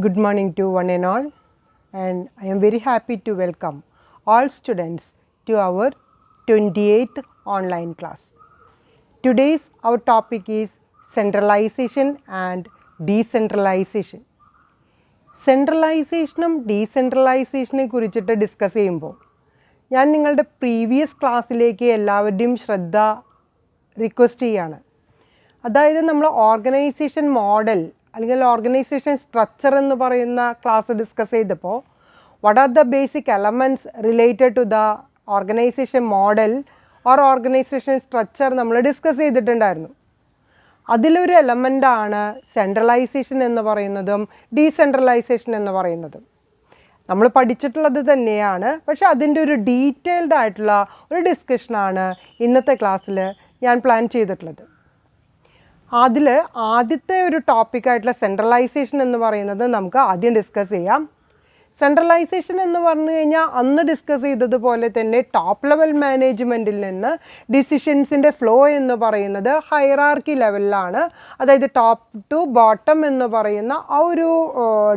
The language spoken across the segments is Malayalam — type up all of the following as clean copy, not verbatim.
Good morning to one and all, and I am very happy to welcome all students to our 28th online class. Today's our topic is centralization and decentralization. സെൻട്രലൈസേഷനും ഡീസെൻട്രലൈസേഷനെ കുറിച്ചിട്ട് ഡിസ്കസ് ചെയ്യുമ്പോൾ ഞാൻ നിങ്ങളുടെ പ്രീവിയസ് ക്ലാസ്സിലേക്ക് എല്ലാവരുടെയും ശ്രദ്ധ റിക്വസ്റ്റ് ചെയ്യാണ്. അതായത് നമ്മൾ ഓർഗനൈസേഷൻ മോഡൽ അല്ലെങ്കിൽ ഓർഗനൈസേഷൻ സ്ട്രക്ചർ എന്ന് പറയുന്ന ക്ലാസ് ഡിസ്കസ് ചെയ്തപ്പോൾ what are the basic elements related to the organization model or organization structure നമ്മൾ ഡിസ്കസ് ചെയ്തിട്ടുണ്ടായിരുന്നു. അതിലൊരു എലമെൻ്റാണ് സെൻട്രലൈസേഷൻ എന്ന് പറയുന്നതും ഡീസെൻട്രലൈസേഷൻ എന്ന് പറയുന്നതും. നമ്മൾ പഠിച്ചിട്ടുള്ളത് തന്നെയാണ്, പക്ഷെ അതിൻ്റെ ഒരു ഡീറ്റെയിൽഡ് ആയിട്ടുള്ള ഒരു ഡിസ്കഷനാണ് ഇന്നത്തെ ക്ലാസ്സിൽ ഞാൻ പ്ലാൻ ചെയ്തിട്ടുള്ളത്. അതിൽ ആദ്യത്തെ ഒരു ടോപ്പിക്കായിട്ടുള്ള സെൻട്രലൈസേഷൻ എന്ന് പറയുന്നത് നമുക്ക് ആദ്യം ഡിസ്കസ് ചെയ്യാം. സെൻട്രലൈസേഷൻ എന്ന് പറഞ്ഞു കഴിഞ്ഞാൽ അന്ന് ഡിസ്കസ് ചെയ്തതുപോലെ തന്നെ ടോപ്പ് ലെവൽ മാനേജ്മെൻറ്റിൽ നിന്ന് ഡിസിഷൻസിൻ്റെ ഫ്ലോ എന്ന് പറയുന്നത് ഹൈറാർക്കി ലെവലിലാണ്. അതായത് ടോപ്പ് ടു ബോട്ടം എന്ന് പറയുന്ന ആ ഒരു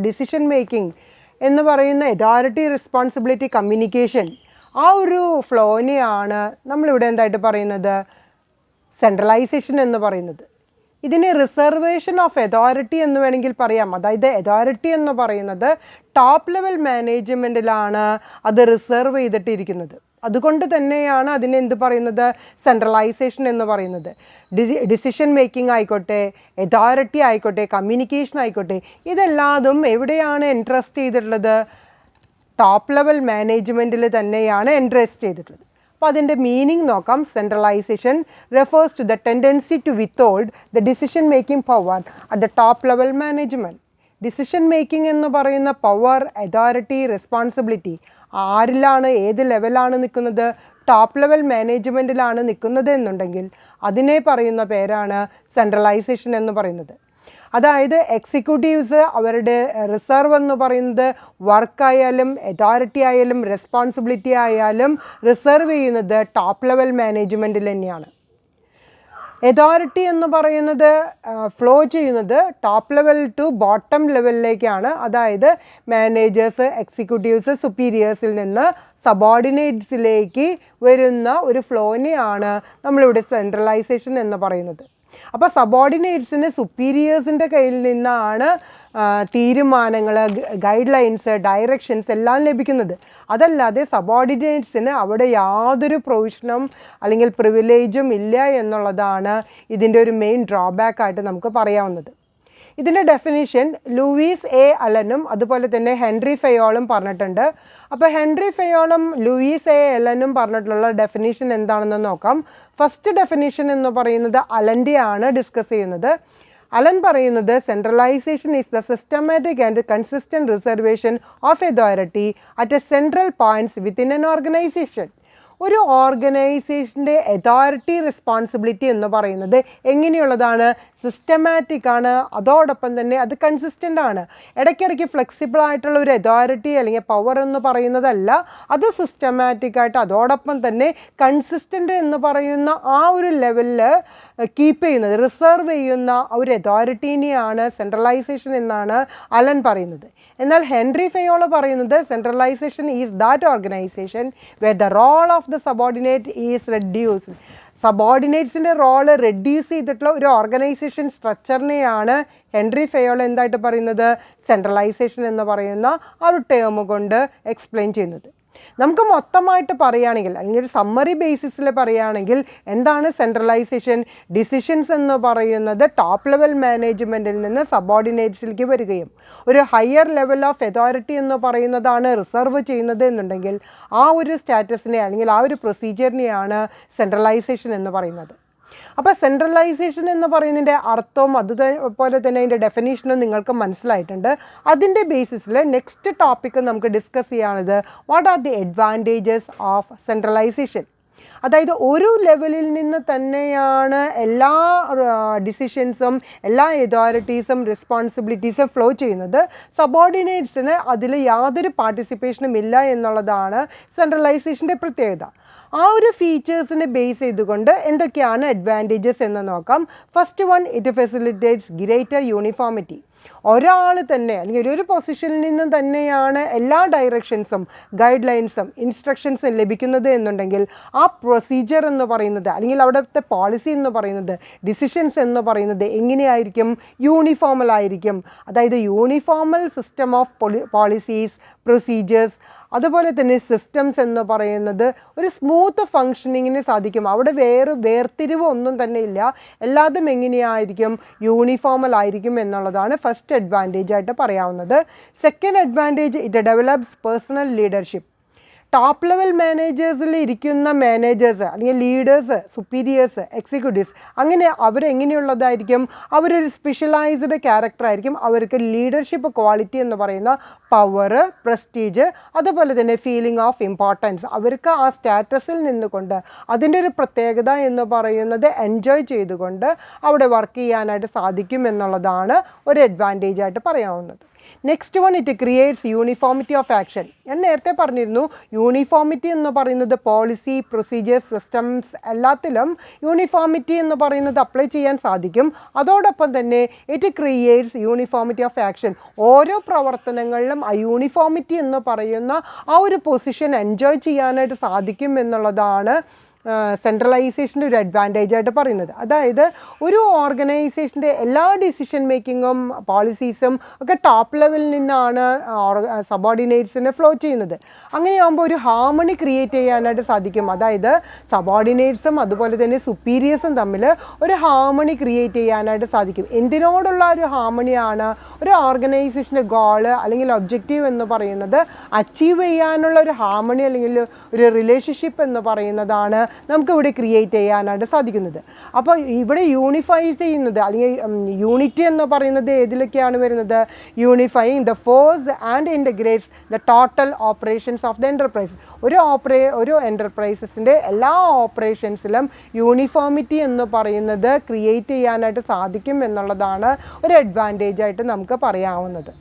ഡിസിഷൻ മേക്കിംഗ് എന്ന് പറയുന്ന അതോറിറ്റി റെസ്പോൺസിബിലിറ്റി കമ്മ്യൂണിക്കേഷൻ ആ ഒരു ഫ്ലോനെയാണ് നമ്മളിവിടെ എന്തായിട്ട് പറയുന്നത് സെൻട്രലൈസേഷൻ എന്ന് പറയുന്നത്. ഇതിനെ റിസർവേഷൻ ഓഫ് അതോറിറ്റി എന്ന് വേണമെങ്കിൽ പറയാം. അതായത് അതോറിറ്റി എന്ന് പറയുന്നത് ടോപ്പ് ലെവൽ മാനേജ്മെൻറ്റിലാണ് അത് റിസർവ് ചെയ്തിട്ടിരിക്കുന്നത്. അതുകൊണ്ട് തന്നെയാണ് അതിനെ എന്ത് പറയുന്നത് സെൻട്രലൈസേഷൻ എന്ന് പറയുന്നത്. ഡിസിഷൻ മേക്കിംഗ് ആയിക്കോട്ടെ, അതോറിറ്റി ആയിക്കോട്ടെ, കമ്മ്യൂണിക്കേഷൻ ആയിക്കോട്ടെ, ഇതെല്ലാതും എവിടെയാണ് ഇൻട്രസ്റ്റ് ചെയ്തിട്ടുള്ളത്? ടോപ്പ് ലെവൽ മാനേജ്മെൻറ്റിൽ തന്നെയാണ് ഇൻട്രസ്റ്റ് ചെയ്തിട്ടുള്ളത്. അപ്പോൾ അതിൻ്റെ മീനിങ് നോക്കാം. Centralisation refers to the tendency to withhold the decision making power at the top level management. Decision making എന്ന് പറയുന്ന പവർ, അതോറിറ്റി, റെസ്പോൺസിബിലിറ്റി ആരിലാണ്, ഏത് ലെവലാണ് നിൽക്കുന്നത്? ടോപ്പ് ലെവൽ മാനേജ്മെൻറ്റിലാണ് നിൽക്കുന്നത് എന്നുണ്ടെങ്കിൽ അതിനെ പറയുന്ന പേരാണ് സെൻട്രലൈസേഷൻ എന്ന് പറയുന്നത്. അതായത് എക്സിക്യൂട്ടീവ്സ് അവരുടെ റിസർവ് എന്ന് പറയുന്നത് വർക്കായാലും അതോറിറ്റി ആയാലും റെസ്പോൺസിബിലിറ്റി ആയാലും റിസർവ് ചെയ്യുന്നത് ടോപ്പ് ലെവൽ മാനേജ്മെൻറ്റിൽ തന്നെയാണ്. അതോറിറ്റി എന്ന് പറയുന്നത് ഫ്ലോ ചെയ്യുന്നത് ടോപ്പ് ലെവൽ ടു ബോട്ടം ലെവലിലേക്കാണ്. അതായത് മാനേജേഴ്സ്, എക്സിക്യൂട്ടീവ്സ്, സുപ്പീരിയേഴ്സിൽ നിന്ന് സബോർഡിനേറ്റ്സിലേക്ക് വരുന്ന ഒരു ഫ്ലോനെയാണ് നമ്മളിവിടെ സെൻട്രലൈസേഷൻ എന്ന് പറയുന്നത്. അപ്പോൾ സബോർഡിനേറ്റ്സിന് സുപ്പീരിയേഴ്സിൻ്റെ കയ്യിൽ നിന്നാണ് തീരുമാനങ്ങൾ, ഗൈഡ് ലൈൻസ്, ഡയറക്ഷൻസ് എല്ലാം ലഭിക്കുന്നത്. അതല്ലാതെ സബോർഡിനേറ്റ്സിന് അവിടെ യാതൊരു പ്രൊവിഷനും അല്ലെങ്കിൽ പ്രിവിലേജും ഇല്ല എന്നുള്ളതാണ് ഇതിൻ്റെ ഒരു മെയിൻ ഡ്രോബാക്ക് ആയിട്ട് നമുക്ക് പറയാവുന്നത്. ഇതിൻ്റെ ഡെഫിനിഷൻ ലൂയിസ് എ അലനും അതുപോലെ തന്നെ ഹെൻറി ഫയോളും പറഞ്ഞിട്ടുണ്ട്. അപ്പോൾ ഹെൻറി ഫയോളും ലൂയിസ് എ അലനും പറഞ്ഞിട്ടുള്ള ഡെഫിനിഷൻ എന്താണെന്ന് നോക്കാം. ഫസ്റ്റ് ഡെഫിനിഷൻ എന്ന് പറയുന്നത് അലൻ്റെ ആണ് ഡിസ്കസ് ചെയ്യുന്നത്. അലൻ പറയുന്നത് centralisation is the systematic and consistent reservation of authority at a central points within N organisation. ഒരു ഓർഗനൈസേഷൻ്റെ അതോറിറ്റി റെസ്പോൺസിബിലിറ്റി എന്ന് പറയുന്നത് എങ്ങനെയുള്ളതാണ്? സിസ്റ്റമാറ്റിക് ആണ്, അതോടൊപ്പം തന്നെ അത് കൺസിസ്റ്റൻ്റ് ആണ്. ഇടയ്ക്കിടയ്ക്ക് ഫ്ലെക്സിബിൾ ആയിട്ടുള്ള ഒരു അതോറിറ്റി അല്ലെങ്കിൽ പവർ എന്ന് പറയുന്നതല്ല, അത് സിസ്റ്റമാറ്റിക് ആയിട്ട് അതോടൊപ്പം തന്നെ കൺസിസ്റ്റൻ്റ് എന്ന് പറയുന്ന ആ ഒരു ലെവലിൽ കീപ്പ് ചെയ്യുന്നത്, റിസർവ് ചെയ്യുന്ന ഒരു അതോറിറ്റീനെയാണ് സെൻട്രലൈസേഷൻ എന്നാണ് അലൻ പറയുന്നത്. എന്നാൽ ഹെൻറി ഫയോള പറയുന്നത് centralisation is that organisation where the role of the subordinate is reduced. സബോർഡിനേറ്റ്സിൻ്റെ റോള് റെഡ്യൂസ് ചെയ്തിട്ടുള്ള ഒരു ഓർഗനൈസേഷൻ സ്ട്രക്ചറിനെയാണ് ഹെൻറി ഫയോള എന്തായിട്ട് പറയുന്നത് സെൻട്രലൈസേഷൻ എന്ന് പറയുന്ന ആ ഒരു ടേം കൊണ്ട് എക്സ്പ്ലെയിൻ ചെയ്യുന്നത്. നമുക്ക് മൊത്തമായിട്ട് പറയുകയാണെങ്കിൽ അല്ലെങ്കിൽ ഒരു സമ്മറി ബേസിസിൽ പറയുകയാണെങ്കിൽ എന്താണ് സെൻട്രലൈസേഷൻ? ഡിസിഷൻസ് എന്ന് പറയുന്നത് ടോപ്പ് ലെവൽ മാനേജ്മെൻറ്റിൽ നിന്ന് സബോർഡിനേറ്റ്സിലേക്ക് വരികയും ഒരു ഹയർ ലെവൽ ഓഫ് അതോറിറ്റി എന്ന് പറയുന്നതാണ് റിസർവ് ചെയ്യുന്നത് എന്നുണ്ടെങ്കിൽ ആ ഒരു സ്റ്റാറ്റസിനെ അല്ലെങ്കിൽ ആ ഒരു പ്രൊസീജിയറിനെയാണ് സെൻട്രലൈസേഷൻ എന്ന് പറയുന്നത്. അപ്പോൾ സെൻട്രലൈസേഷൻ എന്ന് പറയുന്നതിൻ്റെ അർത്ഥവും അതുപോലെ തന്നെ അതിൻ്റെ ഡെഫിനേഷനും നിങ്ങൾക്ക് മനസ്സിലായിട്ടുണ്ട്. അതിൻ്റെ ബേസിസിൽ നെക്സ്റ്റ് ടോപ്പിക്ക് നമുക്ക് ഡിസ്കസ് ചെയ്യാനുള്ളത് what are the advantages of centralisation. അതായത് ഒരു ലെവലിൽ നിന്ന് തന്നെയാണ് എല്ലാ ഡിസിഷൻസും എല്ലാ അതോറിറ്റീസും റെസ്പോൺസിബിലിറ്റീസും ഫ്ലോ ചെയ്യുന്നത്. സബോർഡിനേറ്റ്സിന് അതിൽ യാതൊരു പാർട്ടിസിപ്പേഷനും ഇല്ല എന്നുള്ളതാണ് സെൻട്രലൈസേഷൻ്റെ പ്രത്യേകത. ആ ഒരു ഫീച്ചേഴ്സിനെ ബേസ് ചെയ്തുകൊണ്ട് എന്തൊക്കെയാണ് അഡ്വാൻറ്റേജസ് എന്ന് നോക്കാം. First one, it facilitates greater uniformity. ഒരാൾ തന്നെ അല്ലെങ്കിൽ ഒരു പൊസിഷനിൽ നിന്നും തന്നെയാണ് എല്ലാ ഡയറക്ഷൻസും ഗൈഡ് ലൈൻസും ഇൻസ്ട്രക്ഷൻസും ലഭിക്കുന്നത് എന്നുണ്ടെങ്കിൽ ആ പ്രൊസീജിയർ എന്ന് പറയുന്നത് അല്ലെങ്കിൽ അവിടുത്തെ പോളിസി എന്ന് പറയുന്നത് ഡിസിഷൻസ് എന്ന് പറയുന്നത് എങ്ങനെയായിരിക്കും? യൂണിഫോമലായിരിക്കും. അതായത് യൂണിഫോമൽ സിസ്റ്റം ഓഫ് പോളിസീസ്, പ്രൊസീജിയേഴ്സ്, അതുപോലെ തന്നെ സിസ്റ്റംസ് എന്ന് പറയുന്നത് ഒരു സ്മൂത്ത് ഫങ്ഷനിങ്ങിന് സാധിക്കും. അവിടെ വേർതിരിവ് ഒന്നും തന്നെ ഇല്ല. എല്ലാതും എങ്ങനെയായിരിക്കും? യൂണിഫോമൽ ആയിരിക്കും എന്നുള്ളതാണ് ഫസ്റ്റ് അഡ്വാൻറ്റേജ് ആയിട്ട് പറയാവുന്നത്. Second advantage, it develops personal leadership. Top level മാനേജേഴ്സിൽ ഇരിക്കുന്ന മാനേജേഴ്സ് അല്ലെങ്കിൽ ലീഡേഴ്സ്, സുപ്പീരിയേഴ്സ്, എക്സിക്യൂട്ടീവ്സ്, അങ്ങനെ അവരെങ്ങനെയുള്ളതായിരിക്കും? അവരൊരു സ്പെഷ്യലൈസ്ഡ് ക്യാരക്ടർ ആയിരിക്കും. അവർക്ക് ലീഡർഷിപ്പ് ക്വാളിറ്റി എന്ന് പറയുന്ന പവർ, പ്രസ്റ്റീജ്, അതുപോലെ തന്നെ ഫീലിംഗ് ഓഫ് ഇമ്പോർട്ടൻസ്, അവർക്ക് ആ സ്റ്റാറ്റസിൽ നിന്നുകൊണ്ട് അതിൻ്റെ ഒരു പ്രത്യേകത എന്ന് പറയുന്നത് എൻജോയ് ചെയ്തുകൊണ്ട് അവിടെ വർക്ക് ചെയ്യാനായിട്ട് സാധിക്കും എന്നുള്ളതാണ് ഒരു അഡ്വാൻറ്റേജ് ആയിട്ട് പറയാവുന്നത്. Next one, it creates uniformity of action. ഞാൻ നേരത്തെ പറഞ്ഞിരുന്നു, യൂണിഫോമിറ്റി എന്ന് പറയുന്നത് പോളിസി, പ്രൊസീജിയേഴ്സ്, സിസ്റ്റംസ് എല്ലാത്തിലും യൂണിഫോമിറ്റി എന്ന് പറയുന്നത് അപ്ലൈ ചെയ്യാൻ സാധിക്കും. അതോടൊപ്പം തന്നെ it creates uniformity of action. ഓരോ പ്രവർത്തനങ്ങളിലും ആ യൂണിഫോമിറ്റി എന്ന് പറയുന്ന ആ ഒരു പൊസിഷൻ എൻജോയ് ചെയ്യാനായിട്ട് സാധിക്കും എന്നുള്ളതാണ് സെൻട്രലൈസേഷൻ്റെ ഒരു അഡ്വാൻറ്റേജ് ആയിട്ട് പറയുന്നത്. അതായത് ഒരു ഓർഗനൈസേഷൻ്റെ എല്ലാ ഡിസിഷൻ മേക്കിങ്ങും പോളിസീസും ഒക്കെ ടോപ്പ് ലെവലിൽ നിന്നാണ് സബോർഡിനേറ്റ്സിനെ ഫ്ലോ ചെയ്യുന്നത്. അങ്ങനെയാകുമ്പോൾ ഒരു ഹാർമണി ക്രിയേറ്റ് ചെയ്യാനായിട്ട് സാധിക്കും. അതായത് സബോർഡിനേറ്റ്സും അതുപോലെ തന്നെ സുപ്പീരിയേഴ്സും തമ്മിൽ ഒരു ഹാർമണി ക്രിയേറ്റ് ചെയ്യാനായിട്ട് സാധിക്കും. എന്തിനോടുള്ള ഒരു ഹാർമണിയാണ്? ഒരു ഓർഗനൈസേഷൻ്റെ ഗോള് അല്ലെങ്കിൽ ഒബ്ജക്റ്റീവ് എന്ന് പറയുന്നത് അച്ചീവ് ചെയ്യാനുള്ള ഒരു ഹാർമണി അല്ലെങ്കിൽ ഒരു റിലേഷൻഷിപ്പ് എന്ന് പറയുന്നതാണ് നമുക്കിവിടെ ക്രിയേറ്റ് ചെയ്യാനായിട്ട് സാധിക്കുന്നത്. അപ്പോൾ ഇവിടെ യൂണിഫൈ ചെയ്യുന്നത് അല്ലെങ്കിൽ യൂണിറ്റി എന്ന് പറയുന്നത് ഏതിലൊക്കെയാണ് വരുന്നത്? യൂണിഫൈയിങ് the force and integrates the total operations of the enterprise. ഒരു എൻ്റർപ്രൈസസിൻ്റെ എല്ലാ ഓപ്പറേഷൻസിലും യൂണിഫോമിറ്റി എന്ന് പറയുന്നത് ക്രിയേറ്റ് ചെയ്യാനായിട്ട് സാധിക്കും എന്നുള്ളതാണ് ഒരു അഡ്വാൻറ്റേജ് ആയിട്ട് നമുക്ക് പറയാവുന്നത്.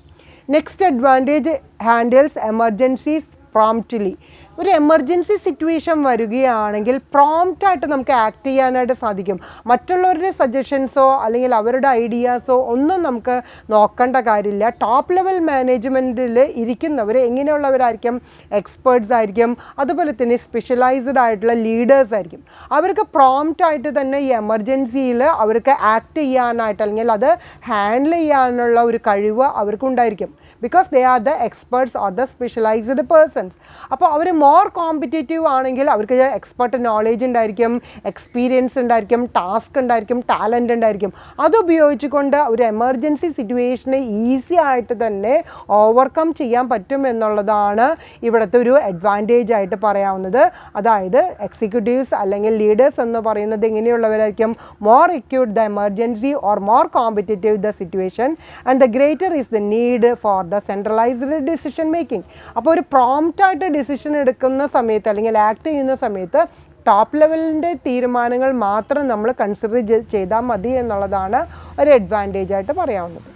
Next advantage, handles emergencies promptly. ഒരു എമർജൻസി സിറ്റുവേഷൻ വരികയാണെങ്കിൽ പ്രോംപ്റ്റായിട്ട് നമുക്ക് ആക്ട് ചെയ്യാനായിട്ട് സാധിക്കും. മറ്റുള്ളവരുടെ സജഷൻസോ അല്ലെങ്കിൽ അവരുടെ ഐഡിയാസോ ഒന്നും നമുക്ക് നോക്കേണ്ട കാര്യമില്ല. ടോപ്പ് ലെവൽ മാനേജ്മെൻറ്റിൽ ഇരിക്കുന്നവർ എങ്ങനെയുള്ളവരായിരിക്കും? എക്സ്പേർട്സ് ആയിരിക്കും. അതുപോലെ തന്നെ സ്പെഷ്യലൈസ്ഡ് ആയിട്ടുള്ള ലീഡേഴ്സ് ആയിരിക്കും. അവർക്ക് പ്രോംപ്റ്റായിട്ട് തന്നെ ഈ എമർജൻസിയിൽ അവർക്ക് ആക്ട് ചെയ്യാനായിട്ട് അല്ലെങ്കിൽ അത് ഹാൻഡിൽ ചെയ്യാനുള്ള ഒരു കഴിവ് അവർക്കുണ്ടായിരിക്കും. Because they are the experts or the specialised persons. അപ്പോൾ അവർ മോർ കോമ്പറ്റേറ്റീവ് ആണെങ്കിൽ അവർക്ക് എക്സ്പെർട്ട് നോളേജ് ഉണ്ടായിരിക്കും, എക്സ്പീരിയൻസ് ഉണ്ടായിരിക്കും, ടാസ്ക് ഉണ്ടായിരിക്കും, ടാലൻ്റ് ഉണ്ടായിരിക്കും. അതുപയോഗിച്ചുകൊണ്ട് ഒരു എമർജൻസി സിറ്റുവേഷനെ ഈസി ആയിട്ട് തന്നെ ഓവർകം ചെയ്യാൻ പറ്റും എന്നുള്ളതാണ് ഇവിടുത്തെ ഒരു അഡ്വാൻറ്റേജ് ആയിട്ട് പറയാവുന്നത്. അതായത് എക്സിക്യൂട്ടീവ്സ് അല്ലെങ്കിൽ ലീഡേഴ്സ് എന്ന് പറയുന്നത് എങ്ങനെയുള്ളവരായിരിക്കും? More acute the emergency or more competitive the situation and the greater is the need for the centralised decision making. അപ്പോൾ ഒരു പ്രോംപ്റ്റായിട്ട് ഡിസിഷൻ എടുക്കുന്ന സമയത്ത് അല്ലെങ്കിൽ ആക്ട് ചെയ്യുന്ന സമയത്ത് ടോപ്പ് ലെവലിൻ്റെ തീരുമാനങ്ങൾ മാത്രം നമ്മൾ കൺസിഡർ ചെയ്താൽ മതി എന്നുള്ളതാണ് ഒരു അഡ്വാൻറ്റേജ് ആയിട്ട് പറയാവുന്നത്.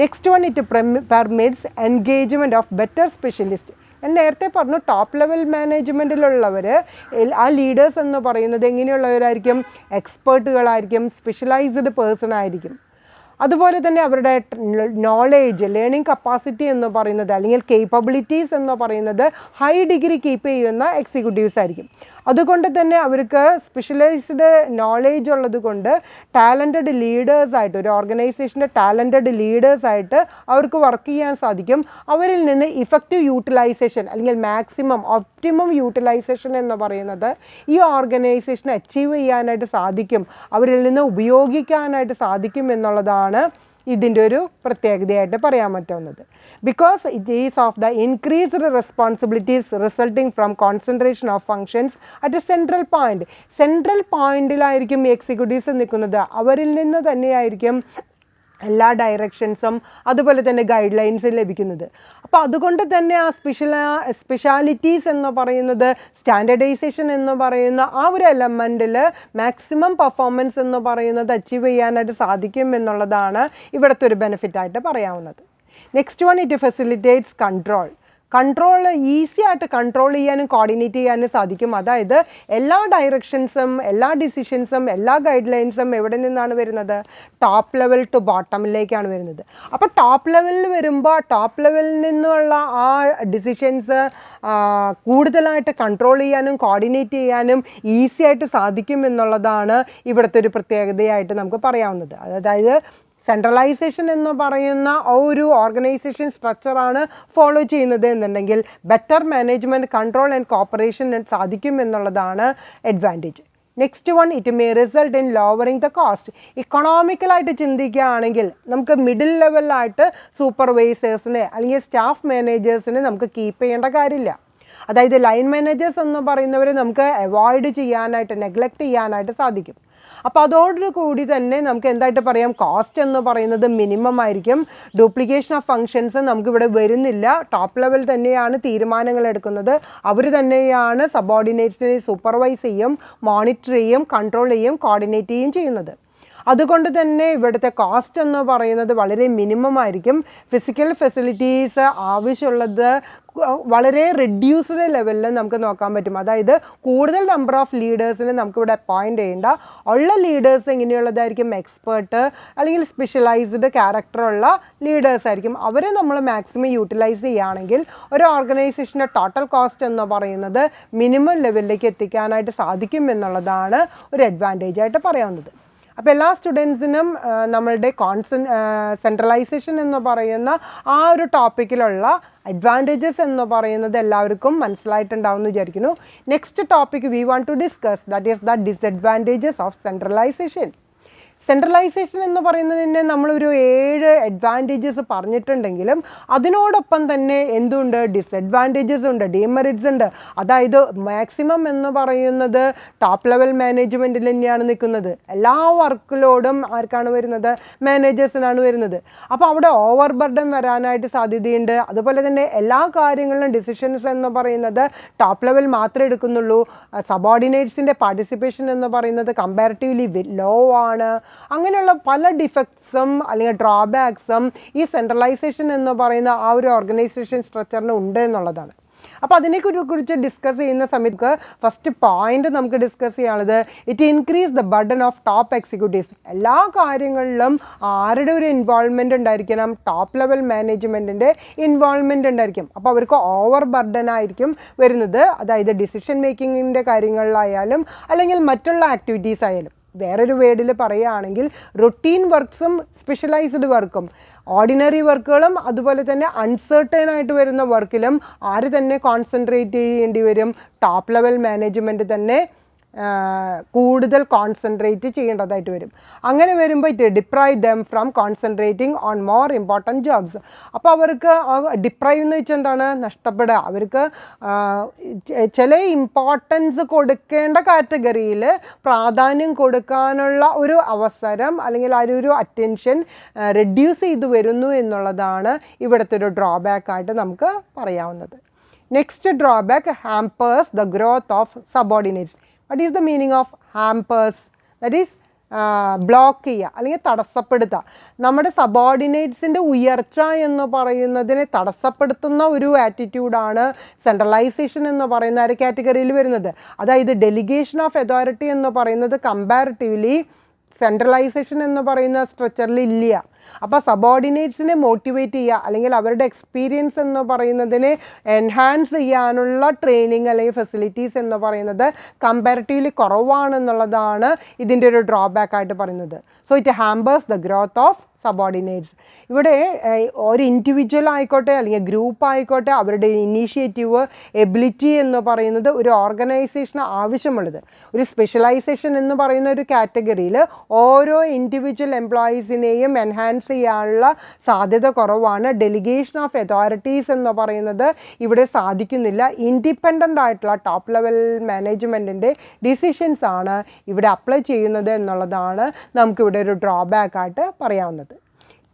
Next one, it permits engagement of better specialist. ഞാൻ നേരത്തെ പറഞ്ഞു, ടോപ്പ് ലെവൽ മാനേജ്മെൻറ്റിലുള്ളവർ ആ ലീഡേഴ്സ് എന്ന് പറയുന്നത് എങ്ങനെയുള്ളവരായിരിക്കും? എക്സ്പേർട്ടുകളായിരിക്കും, സ്പെഷ്യലൈസ്ഡ് പേഴ്സൺ ആയിരിക്കും. അതുപോലെ തന്നെ അവരുടെ നോളേജ്, ലേണിംഗ് കപ്പാസിറ്റി എന്ന് പറയുന്നത് അല്ലെങ്കിൽ കേപ്പബിലിറ്റീസ് എന്ന് പറയുന്നത് ഹൈ ഡിഗ്രി കീപ്പ് ചെയ്യുന്ന എക്സിക്യൂട്ടീവ്സ് ആയിരിക്കും. അതുകൊണ്ട് തന്നെ അവർക്ക് സ്പെഷ്യലൈസ്ഡ് നോളേജ് ഉള്ളത് കൊണ്ട് ടാലൻറ്റഡ് ലീഡേഴ്സായിട്ട്, ഒരു ഓർഗനൈസേഷൻ്റെ ടാലൻറ്റഡ് ലീഡേഴ്സായിട്ട് അവർക്ക് വർക്ക് ചെയ്യാൻ സാധിക്കും. അവരിൽ നിന്ന് ഇഫക്റ്റീവ് യൂട്ടിലൈസേഷൻ അല്ലെങ്കിൽ മാക്സിമം ഒപ്റ്റിമം യൂട്ടിലൈസേഷൻ എന്ന് പറയുന്നത് ഈ ഓർഗനൈസേഷനെ അച്ചീവ് ചെയ്യാനായിട്ട് സാധിക്കും, അവരിൽ നിന്ന് ഉപയോഗിക്കാനായിട്ട് സാധിക്കും എന്നുള്ളതാണ് ഇതിൻ്റെ ഒരു പ്രത്യേകതയായിട്ട് പറയാൻ പറ്റുന്നത്. Because it is of the increased responsibilities resulting from concentration of functions at a central point. Central പോയിന്റിലായിരിക്കും ഈ എക്സിക്യൂട്ടീവ്സ് നിൽക്കുന്നത്. അവരിൽ നിന്ന് തന്നെയായിരിക്കും എല്ലാ ഡയറക്ഷൻസും അതുപോലെ തന്നെ ഗൈഡ് ലൈൻസും ലഭിക്കുന്നത്. അപ്പോൾ അതുകൊണ്ട് തന്നെ ആ സ്പെഷ്യാലിറ്റീസ് എന്ന് പറയുന്നത്, സ്റ്റാൻഡർഡൈസേഷൻ എന്ന് പറയുന്ന ആ ഒരു എലമെൻറ്റിൽ മാക്സിമം പെർഫോമൻസ് എന്ന് പറയുന്നത് അച്ചീവ് ചെയ്യാനായിട്ട് സാധിക്കും എന്നുള്ളതാണ് ഇവിടുത്തെ ഒരു ബെനിഫിറ്റായിട്ട് പറയാവുന്നത്. Next one, it facilitates control. Easy ആയിട്ട് കൺട്രോൾ ചെയ്യാനും കോർഡിനേറ്റ് ചെയ്യാനും സാധിക്കും. അതായത് എല്ലാ ഡയറക്ഷൻസും എല്ലാ ഡിസിഷൻസും എല്ലാ ഗൈഡ് ലൈൻസും എവിടെ നിന്നാണ് വരുന്നത്? ടോപ്പ് ലെവൽ ടു ബോട്ടമിലേക്കാണ് വരുന്നത്. അപ്പോൾ ടോപ്പ് ലെവലിൽ വരുമ്പോൾ ടോപ്പ് ലെവലിൽ നിന്നുള്ള ആ ഡിസിഷൻസ് കൂടുതലായിട്ട് കൺട്രോൾ ചെയ്യാനും കോർഡിനേറ്റ് ചെയ്യാനും ഈസി ആയിട്ട് സാധിക്കും എന്നുള്ളതാണ് ഇവിടുത്തെ ഒരു പ്രത്യേകതയായിട്ട് നമുക്ക് പറയാവുന്നത്. അതായത് സെൻട്രലൈസേഷൻ എന്ന് പറയുന്ന ഒരു ഓർഗനൈസേഷൻ സ്ട്രക്ചറാണ് ഫോളോ ചെയ്യുന്നത് എന്നുണ്ടെങ്കിൽ better management, control and cooperation സാധിക്കും എന്നുള്ളതാണ് advantage. Next one, it may result in lowering the cost. ഇക്കണോമിക്കലായിട്ട് ചിന്തിക്കുകയാണെങ്കിൽ നമുക്ക് മിഡിൽ ലെവലിലായിട്ട് സൂപ്പർവൈസേഴ്സിനെ അല്ലെങ്കിൽ സ്റ്റാഫ് മാനേജേഴ്സിനെ നമുക്ക് കീപ്പ് ചെയ്യേണ്ട കാര്യമില്ല. അതായത് ലൈൻ മാനേജേഴ്സ് എന്ന് പറയുന്നവർ നമുക്ക് അവോയ്ഡ് ചെയ്യാനായിട്ട്, നെഗ്ലക്റ്റ് ചെയ്യാനായിട്ട് സാധിക്കും. അപ്പോൾ അതോടുകൂടി തന്നെ നമുക്ക് എന്തായിട്ട് പറയാം? കോസ്റ്റ് എന്ന് പറയുന്നത് മിനിമം ആയിരിക്കും. ഡ്യൂപ്ലിക്കേഷൻ ഓഫ് ഫങ്ഷൻസ് നമുക്കിവിടെ വരുന്നില്ല. ടോപ്പ് ലെവൽ തന്നെയാണ് തീരുമാനങ്ങൾ എടുക്കുന്നത്. അവർ തന്നെയാണ് സബോർഡിനേറ്റ്സിനെ സൂപ്പർവൈസ് ചെയ്യും, മോണിറ്റർ ചെയ്യും, കൺട്രോൾ ചെയ്യും, കോർഡിനേറ്റ് ചെയ്യും ചെയ്യുന്നത്. അതുകൊണ്ട് തന്നെ ഇവിടുത്തെ കോസ്റ്റ് എന്ന് പറയുന്നത് വളരെ മിനിമം ആയിരിക്കും. ഫിസിക്കൽ ഫെസിലിറ്റീസ് ആവശ്യമുള്ളത് വളരെ റെഡ്യൂസ്ഡ് ലെവലിൽ നമുക്ക് നോക്കാൻ പറ്റും. അതായത് കൂടുതൽ നമ്പർ ഓഫ് ലീഡേഴ്സിനെ നമുക്കിവിടെ അപ്പോയിൻ്റ് ചെയ്യേണ്ട. ഉള്ള ലീഡേഴ്സ് എങ്ങനെയുള്ളതായിരിക്കും? എക്സ്പേർട്ട് അല്ലെങ്കിൽ സ്പെഷ്യലൈസ്ഡ് ക്യാരക്ടറുള്ള ലീഡേഴ്സ് ആയിരിക്കും. അവരെ നമ്മൾ മാക്സിമം യൂട്ടിലൈസ് ചെയ്യുകയാണെങ്കിൽ ഒരു ഓർഗനൈസേഷൻ്റെ ടോട്ടൽ കോസ്റ്റ് എന്ന് പറയുന്നത് മിനിമം ലെവലിലേക്ക് എത്തിക്കാനായിട്ട് സാധിക്കും എന്നുള്ളതാണ് ഒരു അഡ്വാൻറ്റേജ് ആയിട്ട് പറയാവുന്നത്. അപ്പോൾ എല്ലാ സ്റ്റുഡൻസിനും നമ്മളുടെ സെൻട്രലൈസേഷൻ എന്ന് പറയുന്ന ആ ഒരു ടോപ്പിക്കിലുള്ള അഡ്വാൻറ്റേജസ് എന്ന് പറയുന്നത് എല്ലാവർക്കും മനസ്സിലായിട്ടുണ്ടാവും എന്ന് വിചാരിക്കുന്നു. Next topic we want to discuss, that is the disadvantages of centralization. Centralization എന്ന് പറയുന്നതിന് നമ്മളൊരു 7 അഡ്വാൻറ്റേജസ് പറഞ്ഞിട്ടുണ്ടെങ്കിലും അതിനോടൊപ്പം തന്നെ എന്തുണ്ട്? ഡിസഡ്വാൻറ്റേജസ് ഉണ്ട്, ഡിമെറിറ്റ്സ് ഉണ്ട്. അതായത് മാക്സിമം എന്ന് പറയുന്നത് ടോപ്പ് ലെവൽ മാനേജ്മെൻറ്റിൽ തന്നെയാണ് നിൽക്കുന്നത്. എല്ലാ വർക്കിലോടും ആർക്കാണ് വരുന്നത്? മാനേജേഴ്സിനാണ് വരുന്നത്. അപ്പോൾ അവിടെ ഓവർ ബർഡൻ വരാനായിട്ട് സാധ്യതയുണ്ട്. അതുപോലെ തന്നെ എല്ലാ കാര്യങ്ങളിലും ഡിസിഷൻസ് എന്ന് പറയുന്നത് ടോപ്പ് ലെവൽ മാത്രമേ എടുക്കുന്നുള്ളൂ. സബോർഡിനേറ്റ്സിൻ്റെ പാർട്ടിസിപ്പേഷൻ എന്ന് പറയുന്നത് കമ്പാരിറ്റീവ്ലി ലോ ആണ്. അങ്ങനെയുള്ള പല ഡിഫക്ട്സും അല്ലെങ്കിൽ ഡ്രോബാക്സും ഈ സെൻട്രലൈസേഷൻ എന്ന് പറയുന്ന ആ ഒരു ഓർഗനൈസേഷൻ സ്ട്രക്ചറിന് ഉണ്ട് എന്നുള്ളതാണ്. അപ്പോൾ അതിനെക്കുറിച്ച് ഡിസ്കസ് ചെയ്യുന്ന സമയത്ത് ഫസ്റ്റ് പോയിന്റ് നമുക്ക് ഡിസ്കസ് ചെയ്യാനുള്ളത്, it increase the burden of top executives. എല്ലാ കാര്യങ്ങളിലും ആരുടെ ഒരു ഇൻവോൾവ്മെൻറ്റ് ഉണ്ടായിരിക്കണം? ടോപ്പ് ലെവൽ മാനേജ്മെൻറ്റിൻ്റെ ഇൻവോൾവ്മെൻറ്റ് ഉണ്ടായിരിക്കും. അപ്പോൾ അവർക്ക് ഓവർ ബർഡൻ ആയിരിക്കും വരുന്നത്. അതായത് ഡിസിഷൻ മേക്കിങ്ങിൻ്റെ കാര്യങ്ങളിലായാലും അല്ലെങ്കിൽ മറ്റുള്ള ആക്ടിവിറ്റീസ് ആയാലും. വേറൊരു വേർഡിൽ പറയുകയാണെങ്കിൽ റൊട്ടീൻ വർക്ക്സും സ്പെഷ്യലൈസ്ഡ് വർക്കും, ഓർഡിനറി വർക്കുകളും അതുപോലെ തന്നെ അൺസർട്ടേൺ ആയിട്ട് വരുന്ന വർക്കിലും ആര് തന്നെ കോൺസെൻട്രേറ്റ് ചെയ്യേണ്ടി വരും? ടോപ്പ് ലെവൽ മാനേജ്മെൻറ്റ് തന്നെ കൂടുതൽ കോൺസെൻട്രേറ്റ് ചെയ്യേണ്ടതായിട്ട് വരും. അങ്ങനെ വരുമ്പോൾ it deprive them from concentrating on more important jobs. അപ്പോൾ അവർക്ക് ഡിപ്രൈവ് എന്ന് വെച്ചാൽ എന്താണ്? നഷ്ടപ്പെടുക. അവർക്ക് ചില ഇമ്പോർട്ടൻസ് കൊടുക്കേണ്ട കാറ്റഗറിയിൽ പ്രാധാന്യം കൊടുക്കാനുള്ള ഒരു അവസരം അല്ലെങ്കിൽ ആ ഒരു അറ്റൻഷൻ റെഡ്യൂസ് ചെയ്ത് വരുന്നു എന്നുള്ളതാണ് ഇവിടുത്തെ ഒരു ഡ്രോബാക്കായിട്ട് നമുക്ക് പറയാവുന്നത്. Next drawback, hampers the growth of subordinates. What is the meaning of hampers? That is block ചെയ്യുക അല്ലെങ്കിൽ തടസ്സപ്പെടുത്തുക. നമ്മുടെ സബോർഡിനേറ്റ്സിൻ്റെ ഉയർച്ച എന്ന് പറയുന്നതിനെ തടസ്സപ്പെടുത്തുന്ന ഒരു ആറ്റിറ്റ്യൂഡാണ് സെൻട്രലൈസേഷൻ എന്ന് പറയുന്ന ഒരു കാറ്റഗറിയിൽ വരുന്നത്. അതായത് ഡെലിഗേഷൻ ഓഫ് അതോറിറ്റി എന്ന് പറയുന്നത് കമ്പാരിറ്റീവ്ലി സെൻട്രലൈസേഷൻ എന്ന് പറയുന്ന സ്ട്രക്ചറിൽ ഇല്ല. അപ്പോൾ സബോർഡിനേറ്റ്സിനെ മോട്ടിവേറ്റ് ചെയ്യുക അല്ലെങ്കിൽ അവരുടെ എക്സ്പീരിയൻസ് എന്ന് പറയുന്നതിനെ എൻഹാൻസ് ചെയ്യാനുള്ള ട്രെയിനിങ് അല്ലെങ്കിൽ ഫെസിലിറ്റീസ് എന്ന് പറയുന്നത് കമ്പാരിറ്റീവ്ലി കുറവാണെന്നുള്ളതാണ് ഇതിൻ്റെ ഒരു ഡ്രോബാക്കായിട്ട് പറയുന്നത്. So it hampers the growth of subordinates. ഇവിടെ ഒരു ഇൻഡിവിജ്വൽ ആയിക്കോട്ടെ അല്ലെങ്കിൽ ഗ്രൂപ്പ് ആയിക്കോട്ടെ അവരുടെ ഇനീഷ്യേറ്റീവ്, എബിലിറ്റി എന്ന് പറയുന്നത് ഒരു ഓർഗനൈസേഷന് ആവശ്യമുള്ളത്. ഒരു സ്പെഷ്യലൈസേഷൻ എന്ന് പറയുന്ന ഒരു കാറ്റഗറിയിൽ ഓരോ ഇൻഡിവിജ്വൽ എംപ്ലോയീസിനെയും എൻഹാൻസ് ചെയ്യാനുള്ള സാധ്യത കുറവാണ്. ഡെലിഗേഷൻ ഓഫ് അതോറിറ്റീസ് എന്ന് പറയുന്നത് ഇവിടെ സാധിക്കുന്നില്ല. ഇൻഡിപെൻഡൻ്റ് ആയിട്ടുള്ള ടോപ്പ് ലെവൽ മാനേജ്മെൻറ്റിൻ്റെ ഡിസിഷൻസ് ആണ് ഇവിടെ അപ്ലൈ ചെയ്യുന്നത് എന്നുള്ളതാണ് നമുക്കിവിടെ ഒരു ഡ്രോബാക്കായിട്ട് പറയാവുന്നത്.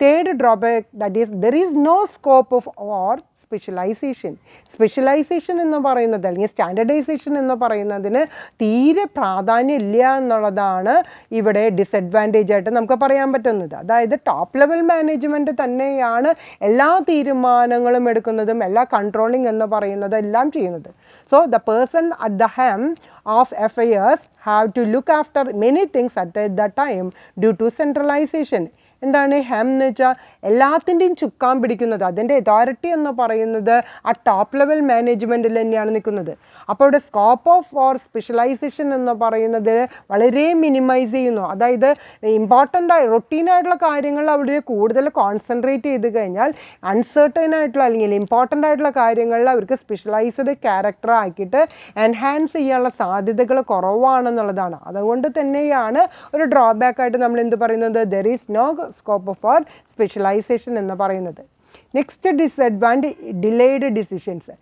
Third drawback, that is there is no scope of or specialization. Specialization എന്ന് പറയുന്നത് അല്ലെങ്കിൽ സ്റ്റാൻഡർഡൈസേഷൻ എന്ന് പറയുന്നതിന് തീരെ പ്രാധാന്യം ഇല്ല എന്നുള്ളതാണ് ഇവിടെ ഡിസഡ്വാൻറ്റേജ് ആയിട്ട് നമുക്ക് പറയാൻ പറ്റുന്നത്. അതായത് ടോപ്പ് ലെവൽ മാനേജ്മെൻറ്റ് തന്നെയാണ് എല്ലാ തീരുമാനങ്ങളും എടുക്കുന്നതും എല്ലാ കൺട്രോളിങ് എന്ന് പറയുന്നത് എല്ലാം ചെയ്യുന്നത്. So the person at the helm of affairs have to look after many things at the time due to centralization. എന്താണ് ഹെം എന്ന് വെച്ചാൽ എല്ലാത്തിൻ്റെയും ചുക്കാൻ പിടിക്കുന്നത്, അതിൻ്റെ അതോറിറ്റി എന്ന് പറയുന്നത് ആ ടോപ്പ് ലെവൽ മാനേജ്മെൻറ്റിൽ തന്നെയാണ് നിൽക്കുന്നത്. അപ്പോൾ ഇവിടെ സ്കോപ്പ് ഓഫ് ഫോർ സ്പെഷ്യലൈസേഷൻ എന്ന് പറയുന്നത് വളരെ മിനിമൈസ് ചെയ്യുന്നു. അതായത് ഇമ്പോർട്ടൻ്റ് റൊട്ടീനായിട്ടുള്ള കാര്യങ്ങൾ അവിടെ കൂടുതൽ കോൺസെൻട്രേറ്റ് ചെയ്ത് കഴിഞ്ഞാൽ അൺസർട്ടൈൻ ആയിട്ടുള്ള അല്ലെങ്കിൽ ഇമ്പോർട്ടൻ്റ് ആയിട്ടുള്ള കാര്യങ്ങളിൽ അവർക്ക് സ്പെഷ്യലൈസ്ഡ് ക്യാരക്ടർ ആക്കിയിട്ട് എൻഹാൻസ് ചെയ്യാനുള്ള സാധ്യതകൾ കുറവാണെന്നുള്ളതാണ്. അതുകൊണ്ട് തന്നെയാണ് ഒരു ഡ്രോബാക്ക് ആയിട്ട് നമ്മൾ എന്ത് പറയുന്നത്, there is no scope for specialization എന്ന് പറയുന്നത്. Next disadvantage, delayed decisions.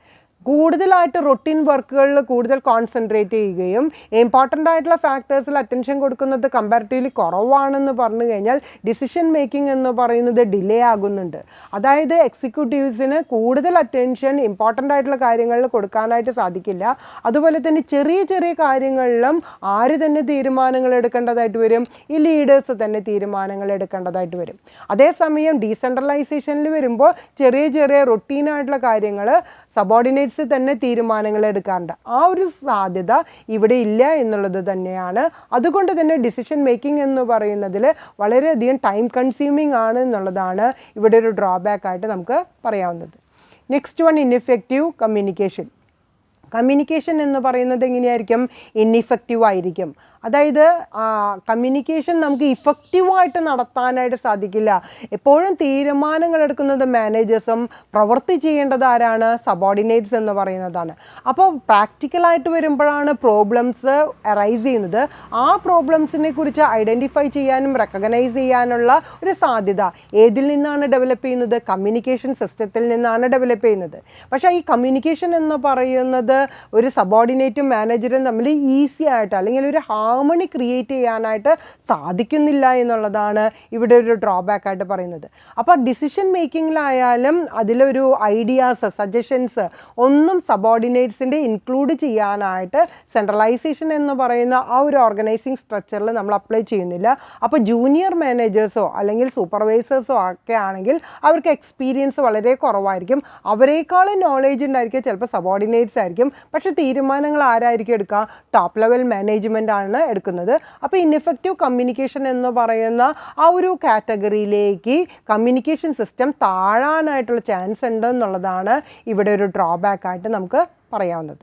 കൂടുതലായിട്ട് റൊട്ടീൻ വർക്കുകളിൽ കൂടുതൽ കോൺസെൻട്രേറ്റ് ചെയ്യുകയും ഇമ്പോർട്ടൻ്റ് ആയിട്ടുള്ള ഫാക്ടേഴ്സിൽ അറ്റൻഷൻ കൊടുക്കുന്നത് കമ്പാരിറ്റീവ്ലി കുറവാണെന്ന് പറഞ്ഞു കഴിഞ്ഞാൽ ഡിസിഷൻ മേക്കിംഗ് എന്ന് പറയുന്നത് ഡിലേ ആകുന്നുണ്ട്. അതായത് എക്സിക്യൂട്ടീവ്സിന് കൂടുതൽ അറ്റൻഷൻ ഇമ്പോർട്ടൻ്റ് ആയിട്ടുള്ള കാര്യങ്ങളിൽ കൊടുക്കാനായിട്ട് സാധിക്കില്ല. അതുപോലെ തന്നെ ചെറിയ ചെറിയ കാര്യങ്ങളിലും ആര് തന്നെ തീരുമാനങ്ങൾ എടുക്കേണ്ടതായിട്ട് വരും, ഈ ലീഡേഴ്സ് തന്നെ തീരുമാനങ്ങൾ എടുക്കേണ്ടതായിട്ട് വരും. അതേസമയം ഡീസെൻട്രലൈസേഷനിൽ വരുമ്പോൾ ചെറിയ ചെറിയ റൊട്ടീനായിട്ടുള്ള കാര്യങ്ങൾ സബോർഡിനേറ്റ്സ് തന്നെ തീരുമാനങ്ങൾ എടുക്കാറുണ്ട്. ആ ഒരു സാധ്യത ഇവിടെ ഇല്ല എന്നുള്ളത് തന്നെയാണ്. അതുകൊണ്ട് തന്നെ ഡിസിഷൻ മേക്കിംഗ് എന്ന് പറയുന്നതിൽ വളരെയധികം ടൈം കൺസ്യൂമിങ് ആണ് എന്നുള്ളതാണ് ഇവിടെ ഒരു ഡ്രോബാക്ക് ആയിട്ട് നമുക്ക് പറയാവുന്നത്. Next one, ineffective communication. Communication എന്ന് പറയുന്നത് എങ്ങനെയായിരിക്കും, ഇൻഇഫക്റ്റീവ് ആയിരിക്കും. അതായത് കമ്മ്യൂണിക്കേഷൻ നമുക്ക് ഇഫക്റ്റീവായിട്ട് നടത്താനായിട്ട് സാധിക്കില്ല. എപ്പോഴും തീരുമാനങ്ങൾ എടുക്കുന്നത് മാനേജേഴ്സും പ്രവൃത്തി ചെയ്യേണ്ടത് ആരാണ്, സബോർഡിനേറ്റ്സ് എന്ന് പറയുന്നതാണ്. അപ്പോൾ പ്രാക്ടിക്കലായിട്ട് വരുമ്പോഴാണ് പ്രോബ്ലംസ് അറൈസ് ചെയ്യുന്നത്. ആ പ്രോബ്ലംസിനെ കുറിച്ച് ഐഡൻറ്റിഫൈ ചെയ്യാനും റെക്കഗ്നൈസ് ചെയ്യാനുള്ള ഒരു സാധ്യത ഏതിൽ നിന്നാണ് ഡെവലപ്പ് ചെയ്യുന്നത്, കമ്മ്യൂണിക്കേഷൻ സിസ്റ്റത്തിൽ നിന്നാണ് ഡെവലപ്പ് ചെയ്യുന്നത്. പക്ഷേ ഈ കമ്മ്യൂണിക്കേഷൻ എന്ന് പറയുന്നത് ഒരു സബോർഡിനേറ്റും മാനേജറും തമ്മിൽ ഈസി ആയിട്ട് അല്ലെങ്കിൽ ഒരു ഹാർമണി ക്രിയേറ്റ് ചെയ്യാനായിട്ട് സാധിക്കുന്നില്ല എന്നുള്ളതാണ് ഇവിടെ ഒരു ഡ്രോബാക്ക് ആയിട്ട് പറയുന്നത്. അപ്പോൾ ഡിസിഷൻ മേക്കിങ്ങിലായാലും അതിലൊരു ഐഡിയാസ്, സജഷൻസ് ഒന്നും സബോർഡിനേറ്റ്സിൻ്റെ ഇൻക്ലൂഡ് ചെയ്യാനായിട്ട് സെൻട്രലൈസേഷൻ എന്ന് പറയുന്ന ആ ഒരു ഓർഗനൈസിങ് സ്ട്രക്ചറിൽ നമ്മൾ അപ്ലൈ ചെയ്യുന്നില്ല. അപ്പോൾ ജൂനിയർ മാനേജേഴ്സോ അല്ലെങ്കിൽ സൂപ്പർവൈസേഴ്സോ ഒക്കെ ആണെങ്കിൽ അവർക്ക് എക്സ്പീരിയൻസ് വളരെ കുറവായിരിക്കും. അവരെക്കാളും നോളേജ് ഉണ്ടായിരിക്കും ചിലപ്പോൾ സബോർഡിനേറ്റ്സ് ആയിരിക്കും. പക്ഷേ തീരുമാനങ്ങൾ ആരായിരിക്കും എടുക്കുക, ടോപ്പ് ലെവൽ മാനേജ്മെൻ്റ് ആണ് എടുക്കുന്നത്. അപ്പോൾ ഇൻഎഫക്റ്റീവ് കമ്മ്യൂണിക്കേഷൻ എന്ന് പറയുന്ന ആ ഒരു കാറ്റഗറിയിലേക്ക് കമ്മ്യൂണിക്കേഷൻ സിസ്റ്റം താഴാനായിട്ടുള്ള ചാൻസ് ഉണ്ട് എന്നുള്ളതാണ് ഇവിടെ ഒരു ഡ്രോബാക്ക് ആയിട്ട് നമുക്ക് പറയാവുന്നത്.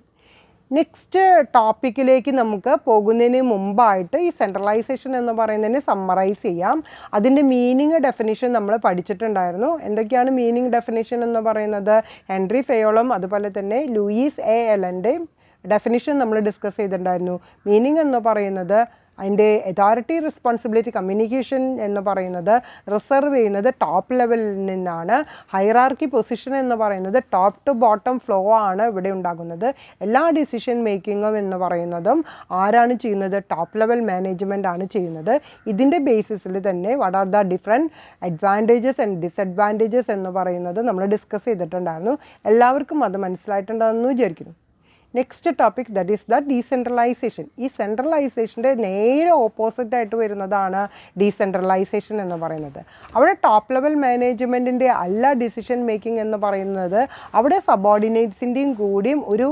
നെക്സ്റ്റ് ടോപ്പിക്കിലേക്ക് നമുക്ക് പോകുന്നതിന് മുമ്പായിട്ട് ഈ സെൻട്രലൈസേഷൻ എന്ന് പറയുന്നതിനെ സമ്മറൈസ് ചെയ്യാം. അതിൻ്റെ മീനിങ് ഡെഫിനിഷൻ നമ്മൾ പഠിച്ചിട്ടുണ്ടായിരുന്നു. എന്തൊക്കെയാണ് മീനിങ് ഡെഫിനിഷൻ എന്ന് പറയുന്നത്, ഹെൻറി ഫയോളും അതുപോലെ തന്നെ ലൂയിസ് എ എലൻ്റെ ഡെഫിനിഷൻ നമ്മൾ ഡിസ്കസ് ചെയ്തിട്ടുണ്ടായിരുന്നു. മീനിങ് എന്ന് പറയുന്നത് അതിൻ്റെ അതോറിറ്റി, റെസ്പോൺസിബിലിറ്റി, കമ്മ്യൂണിക്കേഷൻ എന്ന് പറയുന്നത് റിസർവ് ചെയ്യുന്നത് ടോപ്പ് ലെവലിൽ നിന്നാണ്. ഹൈറാർക്കി പൊസിഷൻ എന്ന് പറയുന്നത് ടോപ്പ് ടു ബോട്ടം ഫ്ലോ ആണ് ഇവിടെ ഉണ്ടാകുന്നത്. എല്ലാ ഡിസിഷൻ മേക്കിങ്ങും എന്ന് പറയുന്നതും ആരാണ് ചെയ്യുന്നത്, ടോപ്പ് ലെവൽ മാനേജ്മെൻ്റ് ആണ് ചെയ്യുന്നത്. ഇതിൻ്റെ ബേസിസിൽ തന്നെ what are the different advantages and disadvantages എന്ന് പറയുന്നത് നമ്മൾ ഡിസ്കസ് ചെയ്തിട്ടുണ്ടായിരുന്നു. എല്ലാവർക്കും അത് മനസ്സിലായിട്ടുണ്ടാകുമെന്ന് വിചാരിക്കുന്നു. Next topic, that is the decentralisation. ഈ സെൻട്രലൈസേഷൻ്റെ നേരെ ഓപ്പോസിറ്റ് ആയിട്ട് വരുന്നതാണ് ഡീസെൻട്രലൈസേഷൻ എന്ന് പറയുന്നത്. അവിടെ ടോപ്പ് ലെവൽ മാനേജ്മെൻറ്റിൻ്റെ അല്ല ഡിസിഷൻ മേക്കിംഗ് എന്ന് പറയുന്നത്, അവിടെ സബോർഡിനേറ്റ്സിൻ്റെയും കൂടിയും ഒരു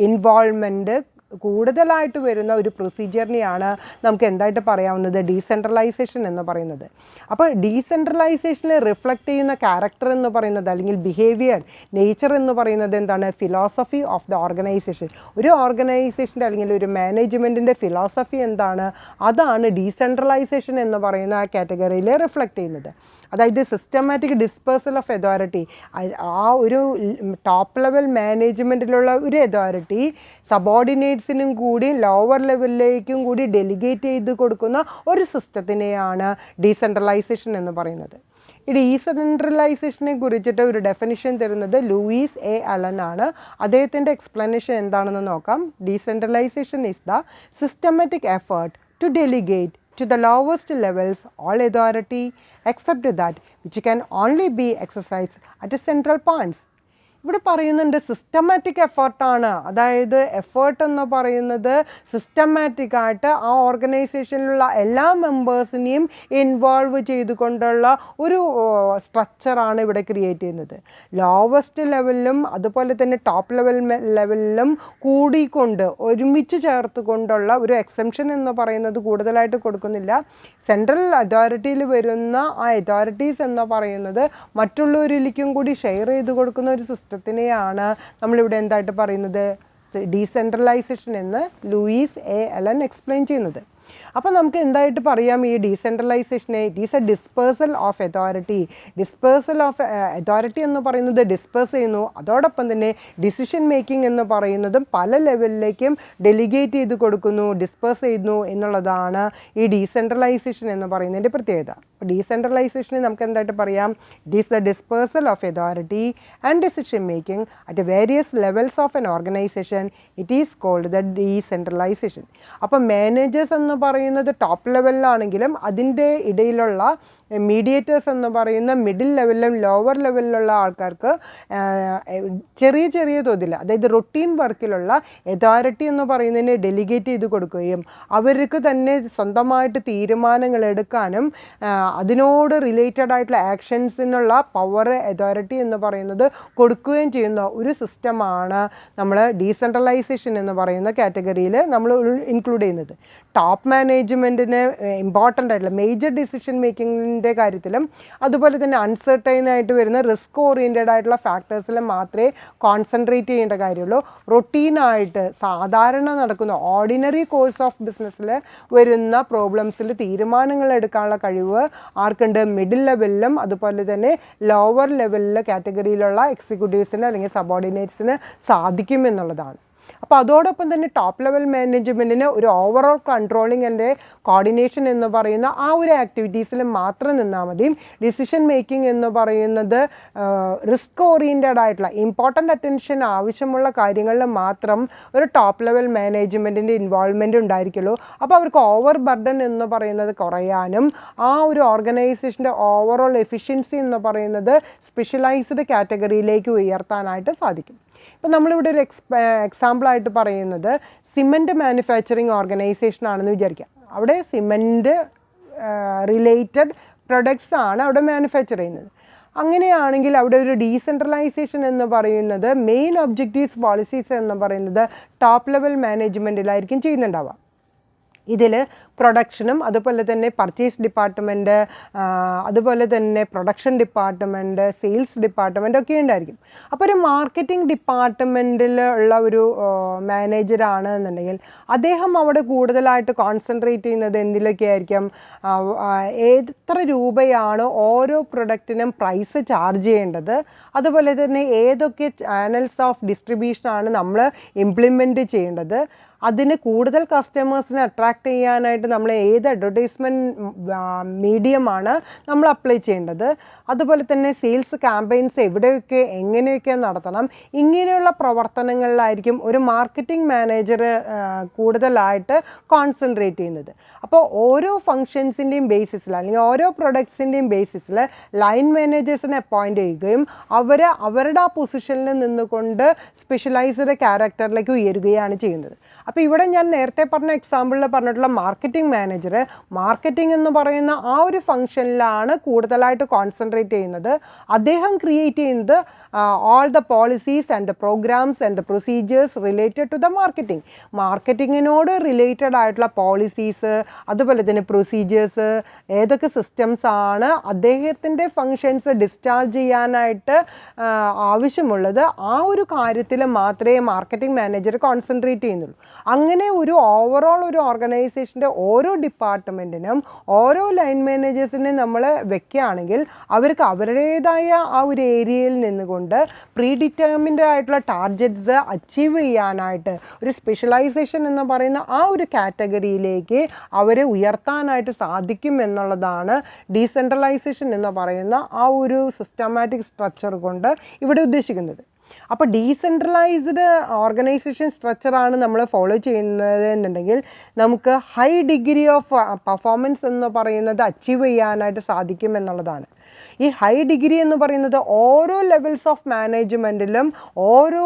ഇൻവോൾവ്മെൻറ്റ് കൂടുതലായിട്ട് വരുന്ന ഒരു പ്രൊസീജിയറിനെയാണ് നമുക്ക് എന്തായിട്ട് പറയാവുന്നത്, ഡീസെൻട്രലൈസേഷൻ എന്ന് പറയുന്നത്. അപ്പോൾ ഡീസെൻട്രലൈസേഷനിൽ റിഫ്ലക്റ്റ് ചെയ്യുന്ന ക്യാരക്ടർ എന്ന് പറയുന്നത് അല്ലെങ്കിൽ ബിഹേവിയർ, നേച്ചർ എന്ന് പറയുന്നത് എന്താണ്, ഫിലോസഫി ഓഫ് ദ ഓർഗനൈസേഷൻ. ഒരു ഓർഗനൈസേഷൻ്റെ അല്ലെങ്കിൽ ഒരു മാനേജ്മെൻറ്റിൻ്റെ ഫിലോസഫി എന്താണ്, അതാണ് ഡീസെൻട്രലൈസേഷൻ എന്ന് പറയുന്ന ആ കാറ്റഗറിയിൽ റിഫ്ലക്റ്റ് ചെയ്യുന്നത്. അതായത് സിസ്റ്റമാറ്റിക് ഡിസ്പേഴ്സൽ ഓഫ് അതോറിറ്റി, ആ ഒരു ടോപ്പ് ലെവൽ മാനേജ്മെൻറ്റിലുള്ള ഒരു അതോറിറ്റി സബോർഡിനേറ്റ്സിനും കൂടി ലോവർ ലെവലിലേക്കും കൂടി ഡെലിഗേറ്റ് ചെയ്ത് കൊടുക്കുന്ന ഒരു സിസ്റ്റത്തിനെയാണ് ഡീസെൻട്രലൈസേഷൻ എന്ന് പറയുന്നത്. ഈ ഡീസെൻട്രലൈസേഷനെ കുറിച്ചിട്ട് ഒരു ഡെഫിനിഷൻ തരുന്നത് ലൂയിസ് എ അലൻ ആണ്. അദ്ദേഹത്തിൻ്റെ എക്സ്പ്ലനേഷൻ എന്താണെന്ന് നോക്കാം. Decentralization is the systematic effort to delegate to the lowest levels all authority except that which can only be exercised at central points. ഇവിടെ പറയുന്നുണ്ട് സിസ്റ്റമാറ്റിക് എഫേർട്ടാണ്. അതായത് എഫേർട്ട് എന്ന് പറയുന്നത് സിസ്റ്റമാറ്റിക് ആയിട്ട് ആ ഓർഗനൈസേഷനിലുള്ള എല്ലാ മെമ്പേഴ്സിനെയും ഇൻവോൾവ് ചെയ്തുകൊണ്ടുള്ള ഒരു സ്ട്രക്ചറാണ് ഇവിടെ ക്രിയേറ്റ് ചെയ്യുന്നത്. ലോവസ്റ്റ് ലെവലിലും അതുപോലെ തന്നെ ടോപ്പ് ലെവലിലും കൂടിക്കൊണ്ട് ഒരുമിച്ച് ചേർത്തുകൊണ്ടുള്ള ഒരു എക്സംഷൻ എന്ന് പറയുന്നത് കൂടുതലായിട്ട് കൊടുക്കുന്നില്ല. സെൻട്രൽ അതോറിറ്റിയിൽ വരുന്ന ആ അതോറിറ്റീസ് എന്ന് പറയുന്നത് മറ്റുള്ളവരിലേക്കും കൂടി ഷെയർ ചെയ്ത് കൊടുക്കുന്ന ഒരു സിസ്റ്റത്തിനെയാണ് നമ്മളിവിടെ എന്തായിട്ട് പറയുന്നത്, ഡീസെൻട്രലൈസേഷൻ എന്ന് ലൂയിസ് എ അലൻ എക്സ്പ്ലെയിൻ ചെയ്യുന്നത്. അപ്പോൾ നമുക്ക് എന്തായിട്ട് പറയാം ഈ ഡീസെൻട്രലൈസേഷനെ? It is a dispersal of authority. Dispersal of authority എന്ന് പറയുന്നത് ഡിസ്പേഴ്സ് ചെയ്യുന്നു. അതോടൊപ്പം തന്നെ ഡിസിഷൻ മേക്കിംഗ് എന്ന് പറയുന്നതും പല ലെവലിലേക്കും ഡെലിഗേറ്റ് ചെയ്ത് കൊടുക്കുന്നു, ഡിസ്പേഴ്സ് ചെയ്യുന്നു എന്നുള്ളതാണ് ഈ ഡീസെൻട്രലൈസേഷൻ എന്ന് പറയുന്നതിൻ്റെ പ്രത്യേകത. ഡീസെൻട്രലൈസേഷനെ നമുക്ക് എന്തായിട്ട് പറയാം? It is the dispersal of authority and decision making at various levels of an organization. It is called the decentralization. അപ്പം മാനേജേഴ്സ് എന്ന് പറയുന്നത് ടോപ്പ് ലെവലിലാണെങ്കിലും അതിൻ്റെ ഇടയിലുള്ള മീഡിയേറ്റേഴ്സ് എന്ന് പറയുന്ന മിഡിൽ ലെവലിലും ലോവർ ലെവലിലുള്ള ആൾക്കാർക്ക് ചെറിയ ചെറിയ തോതിൽ, അതായത് റൊട്ടീൻ വർക്കിലുള്ള അതോറിറ്റി എന്ന് പറയുന്നതിനെ ഡെലിഗേറ്റ് ചെയ്ത് കൊടുക്കുകയും അവർക്ക് തന്നെ സ്വന്തമായിട്ട് തീരുമാനങ്ങൾ എടുക്കാനും അതിനോട് റിലേറ്റഡ് ആയിട്ടുള്ള ആക്ഷൻസിനുള്ള പവർ അതോറിറ്റി എന്ന് പറയുന്നത് കൊടുക്കുകയും ചെയ്യുന്ന ഒരു സിസ്റ്റമാണ് നമ്മൾ ഡീസെൻട്രലൈസേഷൻ എന്ന് പറയുന്ന കാറ്റഗറിയിൽ നമ്മൾ ഇൻക്ലൂഡ് ചെയ്യുന്നത്. ടോപ്പ് മാനേജ്മെൻറ്റിന് ഇമ്പോർട്ടൻ്റ് ആയിട്ടുള്ള മേജർ ഡിസിഷൻ മേക്കിങ്ങിൻ്റെ കാര്യത്തിലും അതുപോലെ തന്നെ അൺസർട്ടൈൻ ആയിട്ട് വരുന്ന റിസ്ക് ഓറിയൻറ്റഡ് ആയിട്ടുള്ള ഫാക്ടേഴ്സിലും മാത്രമേ കോൺസെൻട്രേറ്റ് ചെയ്യേണ്ട കാര്യമുള്ളൂ. റൊട്ടീനായിട്ട് സാധാരണ നടക്കുന്ന ഓർഡിനറി കോഴ്സ് ഓഫ് ബിസിനസ്സിൽ വരുന്ന പ്രോബ്ലംസിൽ തീരുമാനങ്ങൾ എടുക്കാനുള്ള കഴിവ് ആർക്കുണ്ട്? മിഡിൽ ലെവലിലും അതുപോലെ തന്നെ ലോവർ ലെവലിലെ കാറ്റഗറിയിലുള്ള എക്സിക്യൂട്ടീവ്സിന് അല്ലെങ്കിൽ സബോർഡിനേറ്റ്സിന് സാധിക്കുമെന്നുള്ളതാണ്. അപ്പോൾ അതോടൊപ്പം തന്നെ ടോപ്പ് ലെവൽ മാനേജ്മെൻറ്റിന് ഒരു ഓവറോൾ കൺട്രോളിങ് ആൻഡ് കോർഡിനേഷൻ എന്ന് പറയുന്ന ആ ഒരു ആക്ടിവിറ്റീസിൽ മാത്രം നിന്നാൽ മതി. ഡിസിഷൻ മേക്കിംഗ് എന്ന് പറയുന്നത് റിസ്ക് ഓറിയൻറ്റഡ് ആയിട്ടുള്ള ഇമ്പോർട്ടൻ്റ് അറ്റൻഷൻ ആവശ്യമുള്ള കാര്യങ്ങളിൽ മാത്രം ഒരു ടോപ്പ് ലെവൽ മാനേജ്മെൻറ്റിൻ്റെ ഇൻവോൾവ്മെൻറ്റ് ഉണ്ടായിരിക്കുള്ളൂ. അപ്പോൾ അവർക്ക് ഓവർ ബർഡൻ എന്ന് പറയുന്നത് കുറയാനും ആ ഒരു ഓർഗനൈസേഷൻ്റെ ഓവറോൾ എഫിഷ്യൻസി എന്ന് പറയുന്നത് സ്പെഷ്യലൈസ്ഡ് കാറ്റഗറിയിലേക്ക് ഉയർത്താനായിട്ട് സാധിക്കും. ഇപ്പം നമ്മളിവിടെ ഒരു എക്സാമ്പിളായിട്ട് പറയുന്നത് സിമൻറ്റ് മാനുഫാക്ചറിങ് ഓർഗനൈസേഷൻ ആണെന്ന് വിചാരിക്കാം. അവിടെ സിമൻറ്റ് റിലേറ്റഡ് പ്രൊഡക്ട്സ് ആണ് അവിടെ മാനുഫാക്ചർ ചെയ്യുന്നത്. അങ്ങനെയാണെങ്കിൽ അവിടെ ഒരു ഡീസെൻട്രലൈസേഷൻ എന്ന് പറയുന്നത് മെയിൻ ഒബ്ജക്റ്റീവ്സ് പോളിസീസ് എന്ന് പറയുന്നത് ടോപ്പ് ലെവൽ മാനേജ്മെൻറ്റിലായിരിക്കും ചെയ്യുന്നുണ്ടാവുക. ഇതിൽ പ്രൊഡക്ഷനും അതുപോലെ തന്നെ പർച്ചേസ് ഡിപ്പാർട്ട്മെൻറ്റ്, അതുപോലെ തന്നെ പ്രൊഡക്ഷൻ ഡിപ്പാർട്ട്മെൻറ്റ്, സെയിൽസ് ഡിപ്പാർട്ട്മെൻറ്റ് ഒക്കെ ഉണ്ടായിരിക്കും. അപ്പോൾ ഒരു മാർക്കറ്റിംഗ് ഡിപ്പാർട്ട്മെൻറ്റിൽ ഉള്ള ഒരു മാനേജറാണ് എന്നുണ്ടെങ്കിൽ അദ്ദേഹം അവിടെ കൂടുതലായിട്ട് കോൺസെൻട്രേറ്റ് ചെയ്യുന്നത് എന്തിലൊക്കെ ആയിരിക്കും? എത്ര രൂപയാണ് ഓരോ പ്രൊഡക്റ്റിനും പ്രൈസ് ചാർജ് ചെയ്യേണ്ടത്, അതുപോലെ തന്നെ ഏതൊക്കെ ചാനൽസ് ഓഫ് ഡിസ്ട്രിബ്യൂഷനാണ് നമ്മൾ ഇംപ്ലിമെൻറ്റ് ചെയ്യേണ്ടത്, അതിന് കൂടുതൽ കസ്റ്റമേഴ്സിനെ അട്രാക്റ്റ് ചെയ്യാനായിട്ട് നമ്മൾ ഏത് അഡ്വർടൈസ്മെൻറ്റ് മീഡിയമാണ് നമ്മൾ അപ്ലൈ ചെയ്യേണ്ടത്, അതുപോലെ തന്നെ സെയിൽസ് ക്യാമ്പയിൻസ് എവിടെയൊക്കെ എങ്ങനെയൊക്കെ നടത്തണം, ഇങ്ങനെയുള്ള പ്രവർത്തനങ്ങളിലായിരിക്കും ഒരു മാർക്കറ്റിംഗ് മാനേജർ കൂടുതലായിട്ട് കോൺസെൻട്രേറ്റ് ചെയ്യുന്നത്. അപ്പോൾ ഓരോ ഫങ്ഷൻസിൻ്റെയും ബേസിസിൽ അല്ലെങ്കിൽ ഓരോ പ്രൊഡക്ട്സിൻ്റെയും ബേസിസിൽ ലൈൻ മാനേജേഴ്സിനെ അപ്പോയിൻറ്റ് ചെയ്യുകയും അവരുടെ ആ പൊസിഷനിൽ നിന്നുകൊണ്ട് സ്പെഷ്യലൈസ്ഡ് ക്യാരക്ടറിലേക്ക് ഉയരുകയാണ് ചെയ്യുന്നത്. അപ്പോൾ ഇവിടെ ഞാൻ നേരത്തെ പറഞ്ഞ എക്സാമ്പിളിൽ പറഞ്ഞിട്ടുള്ള മാർക്കറ്റിംഗ് മാനേജർ മാർക്കറ്റിംഗ് എന്ന് പറയുന്ന ആ ഒരു ഫംഗ്ഷനിലാണ് കൂടുതലായിട്ട് കോൺസെൻട്രേറ്റ് ചെയ്യുന്നത്. അദ്ദേഹം ക്രിയേറ്റ് ചെയ്യുന്നത് all the policies and the programmes and the procedures related to the marketing. മാർക്കറ്റിങ്ങിനോട് റിലേറ്റഡ് ആയിട്ടുള്ള പോളിസീസ് അതുപോലെ തന്നെ പ്രൊസീജിയേഴ്സ്, ഏതൊക്കെ സിസ്റ്റംസ് ആണ് അദ്ദേഹത്തിൻ്റെ ഫങ്ഷൻസ് ഡിസ്ചാർജ് ചെയ്യാനായിട്ട് ആവശ്യമുള്ളത്, ആ ഒരു കാര്യത്തിൽ മാത്രമേ മാർക്കറ്റിംഗ് മാനേജർ കോൺസെൻട്രേറ്റ് ചെയ്യുന്നുള്ളൂ. അങ്ങനെ ഒരു ഓവറോൾ ഒരു ഓർഗനൈസേഷൻ്റെ ഓരോ ഡിപ്പാർട്ട്മെൻറ്റിനും ഓരോ ലൈൻ മാനേജേഴ്സിനെ നമ്മൾ വെക്കുകയാണെങ്കിൽ അവർക്ക് അവരുടേതായ ആ ഒരു ഏരിയയിൽ നിന്നുകൊണ്ട് പ്രീ ഡിറ്റർമിൻഡ് ആയിട്ടുള്ള ടാർഗറ്റ്സ് അച്ചീവ് ചെയ്യാനായിട്ട് ഒരു സ്പെഷ്യലൈസേഷൻ എന്ന് പറയുന്ന ആ ഒരു കാറ്റഗറിയിലേക്ക് അവരെ ഉയർത്താനായിട്ട് സാധിക്കും എന്നുള്ളതാണ് ഡീസെൻട്രലൈസേഷൻ എന്ന് പറയുന്ന ആ ഒരു സിസ്റ്റമാറ്റിക് സ്ട്രക്ചർ കൊണ്ട് ഇവിടെ ഉദ്ദേശിക്കുന്നത്. അപ്പോൾ ഡീസെൻട്രലൈസ്ഡ് ഓർഗനൈസേഷൻ സ്ട്രക്ചറാണ് നമ്മൾ ഫോളോ ചെയ്യുന്നത് എന്നുണ്ടെങ്കിൽ നമുക്ക് ഹൈ ഡിഗ്രി ഓഫ് പെർഫോമൻസ് എന്ന് പറയുന്നത് അച്ചീവ് ചെയ്യാനായിട്ട് സാധിക്കും എന്നുള്ളതാണ്. ഈ ഹൈ ഡിഗ്രി എന്ന് പറയുന്നത് ഓരോ ലെവൽസ് ഓഫ് മാനേജ്മെൻറ്റിലും ഓരോ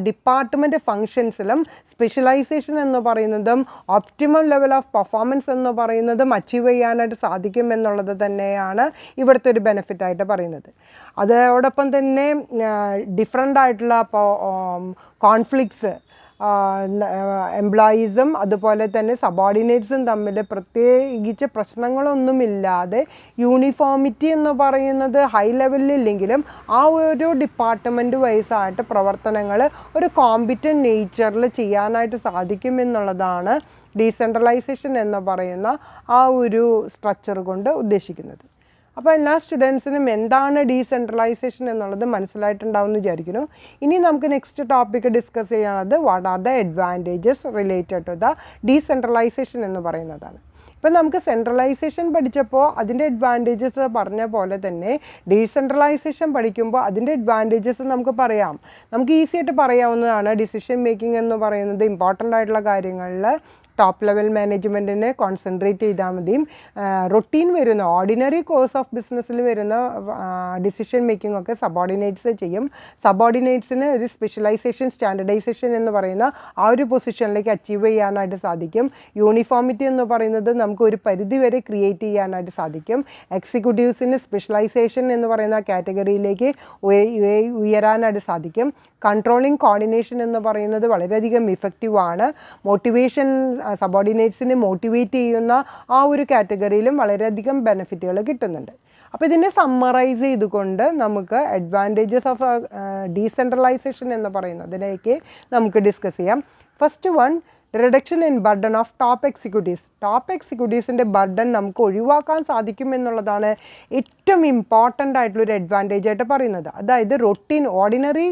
ഡിപ്പാർട്ട്മെൻറ്റ് ഫങ്ഷൻസിലും സ്പെഷ്യലൈസേഷൻ എന്ന് പറയുന്നതും ഒപ്റ്റിമം ലെവൽ ഓഫ് പെർഫോമൻസ് എന്ന് പറയുന്നതും അച്ചീവ് ചെയ്യാനായിട്ട് സാധിക്കും എന്നുള്ളത് തന്നെയാണ് ഇവിടുത്തെ ഒരു ബെനിഫിറ്റായിട്ട് പറയുന്നത്. അതോടൊപ്പം തന്നെ ഡിഫറെൻ്റ് ആയിട്ടുള്ള കോൺഫ്ലിക്ട്സ് എംപ്ലോയീസും അതുപോലെ തന്നെ സബോർഡിനേറ്റ്സും തമ്മിൽ പ്രത്യേകിച്ച് പ്രശ്നങ്ങളൊന്നുമില്ലാതെ യൂണിഫോമിറ്റി എന്ന് പറയുന്നത് ഹൈ ലെവലിലില്ലെങ്കിലും ആ ഒരു ഡിപ്പാർട്ട്മെൻറ്റ് വൈസായിട്ട് പ്രവർത്തനങ്ങൾ ഒരു കോമ്പിറ്റൻ്റ് നേച്ചറിൽ ചെയ്യാനായിട്ട് സാധിക്കും എന്നുള്ളതാണ് ഡീസെൻട്രലൈസേഷൻ എന്ന് പറയുന്ന ആ ഒരു സ്ട്രക്ചർ കൊണ്ട് ഉദ്ദേശിക്കുന്നത്. അപ്പോൾ എല്ലാ സ്റ്റുഡൻസിനും എന്താണ് ഡീസെൻട്രലൈസേഷൻ എന്നുള്ളത് മനസ്സിലായിട്ടുണ്ടാവും എന്ന് വിചാരിക്കുന്നു. ഇനി നമുക്ക് നെക്സ്റ്റ് ടോപ്പിക്ക് ഡിസ്കസ് ചെയ്യാനുള്ളത് what are the advantages related to the decentralization എന്ന് പറയുന്നതാണ്. ഇപ്പം നമുക്ക് സെൻട്രലൈസേഷൻ പഠിച്ചപ്പോൾ അതിൻ്റെ അഡ്വാൻറ്റേജസ് പറഞ്ഞ പോലെ തന്നെ ഡീസെൻട്രലൈസേഷൻ പഠിക്കുമ്പോൾ അതിൻ്റെ അഡ്വാൻറ്റേജസ് നമുക്ക് പറയാം. നമുക്ക് ഈസി ആയിട്ട് പറയാവുന്നതാണ്. ഡിസിഷൻ മേക്കിംഗ് എന്ന് പറയുന്നത് ഇമ്പോർട്ടൻ്റ് ആയിട്ടുള്ള കാര്യങ്ങളിൽ ടോപ്പ് ലെവൽ മാനേജ്മെൻറ്റിനെ കോൺസെൻട്രേറ്റ് ചെയ്താൽ മതിയും റൊട്ടീൻ വരുന്ന ഓർഡിനറി കോഴ്സ് ഓഫ് ബിസിനസ്സിൽ വരുന്ന ഡിസിഷൻ മേക്കിംഗ് ഒക്കെ സബോർഡിനേറ്റ്സ് ചെയ്യും. സബോർഡിനേറ്റ്സിന് ഒരു സ്പെഷ്യലൈസേഷൻ സ്റ്റാൻഡർഡൈസേഷൻ എന്ന് പറയുന്ന ആ ഒരു പൊസിഷനിലേക്ക് അച്ചീവ് ചെയ്യാനായിട്ട് സാധിക്കും. യൂണിഫോമിറ്റി എന്ന് പറയുന്നത് നമുക്ക് ഒരു പരിധി വരെ ക്രിയേറ്റ് ചെയ്യാനായിട്ട് സാധിക്കും. എക്സിക്യൂട്ടീവ്സിന് സ്പെഷ്യലൈസേഷൻ എന്ന് പറയുന്ന കാറ്റഗറിയിലേക്ക് ഉയരാനായിട്ട് സാധിക്കും. കൺട്രോളിങ് കോർഡിനേഷൻ എന്ന് പറയുന്നത് വളരെയധികം ഇഫക്റ്റീവാണ്. മോട്ടിവേഷൻ സബോർഡിനേറ്റ്സിനെ മോട്ടിവേറ്റ് ചെയ്യുന്ന ആ ഒരു കാറ്റഗറിയിലും വളരെയധികം ബെനിഫിറ്റുകൾ കിട്ടുന്നുണ്ട്. അപ്പോൾ ഇതിനെ സമ്മറൈസ് ചെയ്തുകൊണ്ട് നമുക്ക് അഡ്വാൻറ്റേജസ് ഓഫ് ഡീസെൻട്രലൈസേഷൻ എന്ന് പറയുന്നതിലേക്ക് നമുക്ക് ഡിസ്കസ് ചെയ്യാം. First one, reduction in burden of top executives. Top എക്സിക്യൂട്ടീവ്സിൻ്റെ ബർഡൻ നമുക്ക് ഒഴിവാക്കാൻ സാധിക്കും എന്നുള്ളതാണ് ഏറ്റവും ഇമ്പോർട്ടൻ്റ് ആയിട്ടുള്ളൊരു അഡ്വാൻറ്റേജ് ആയിട്ട് പറയുന്നത്. അതായത് റൊട്ടീൻ ഓർഡിനറി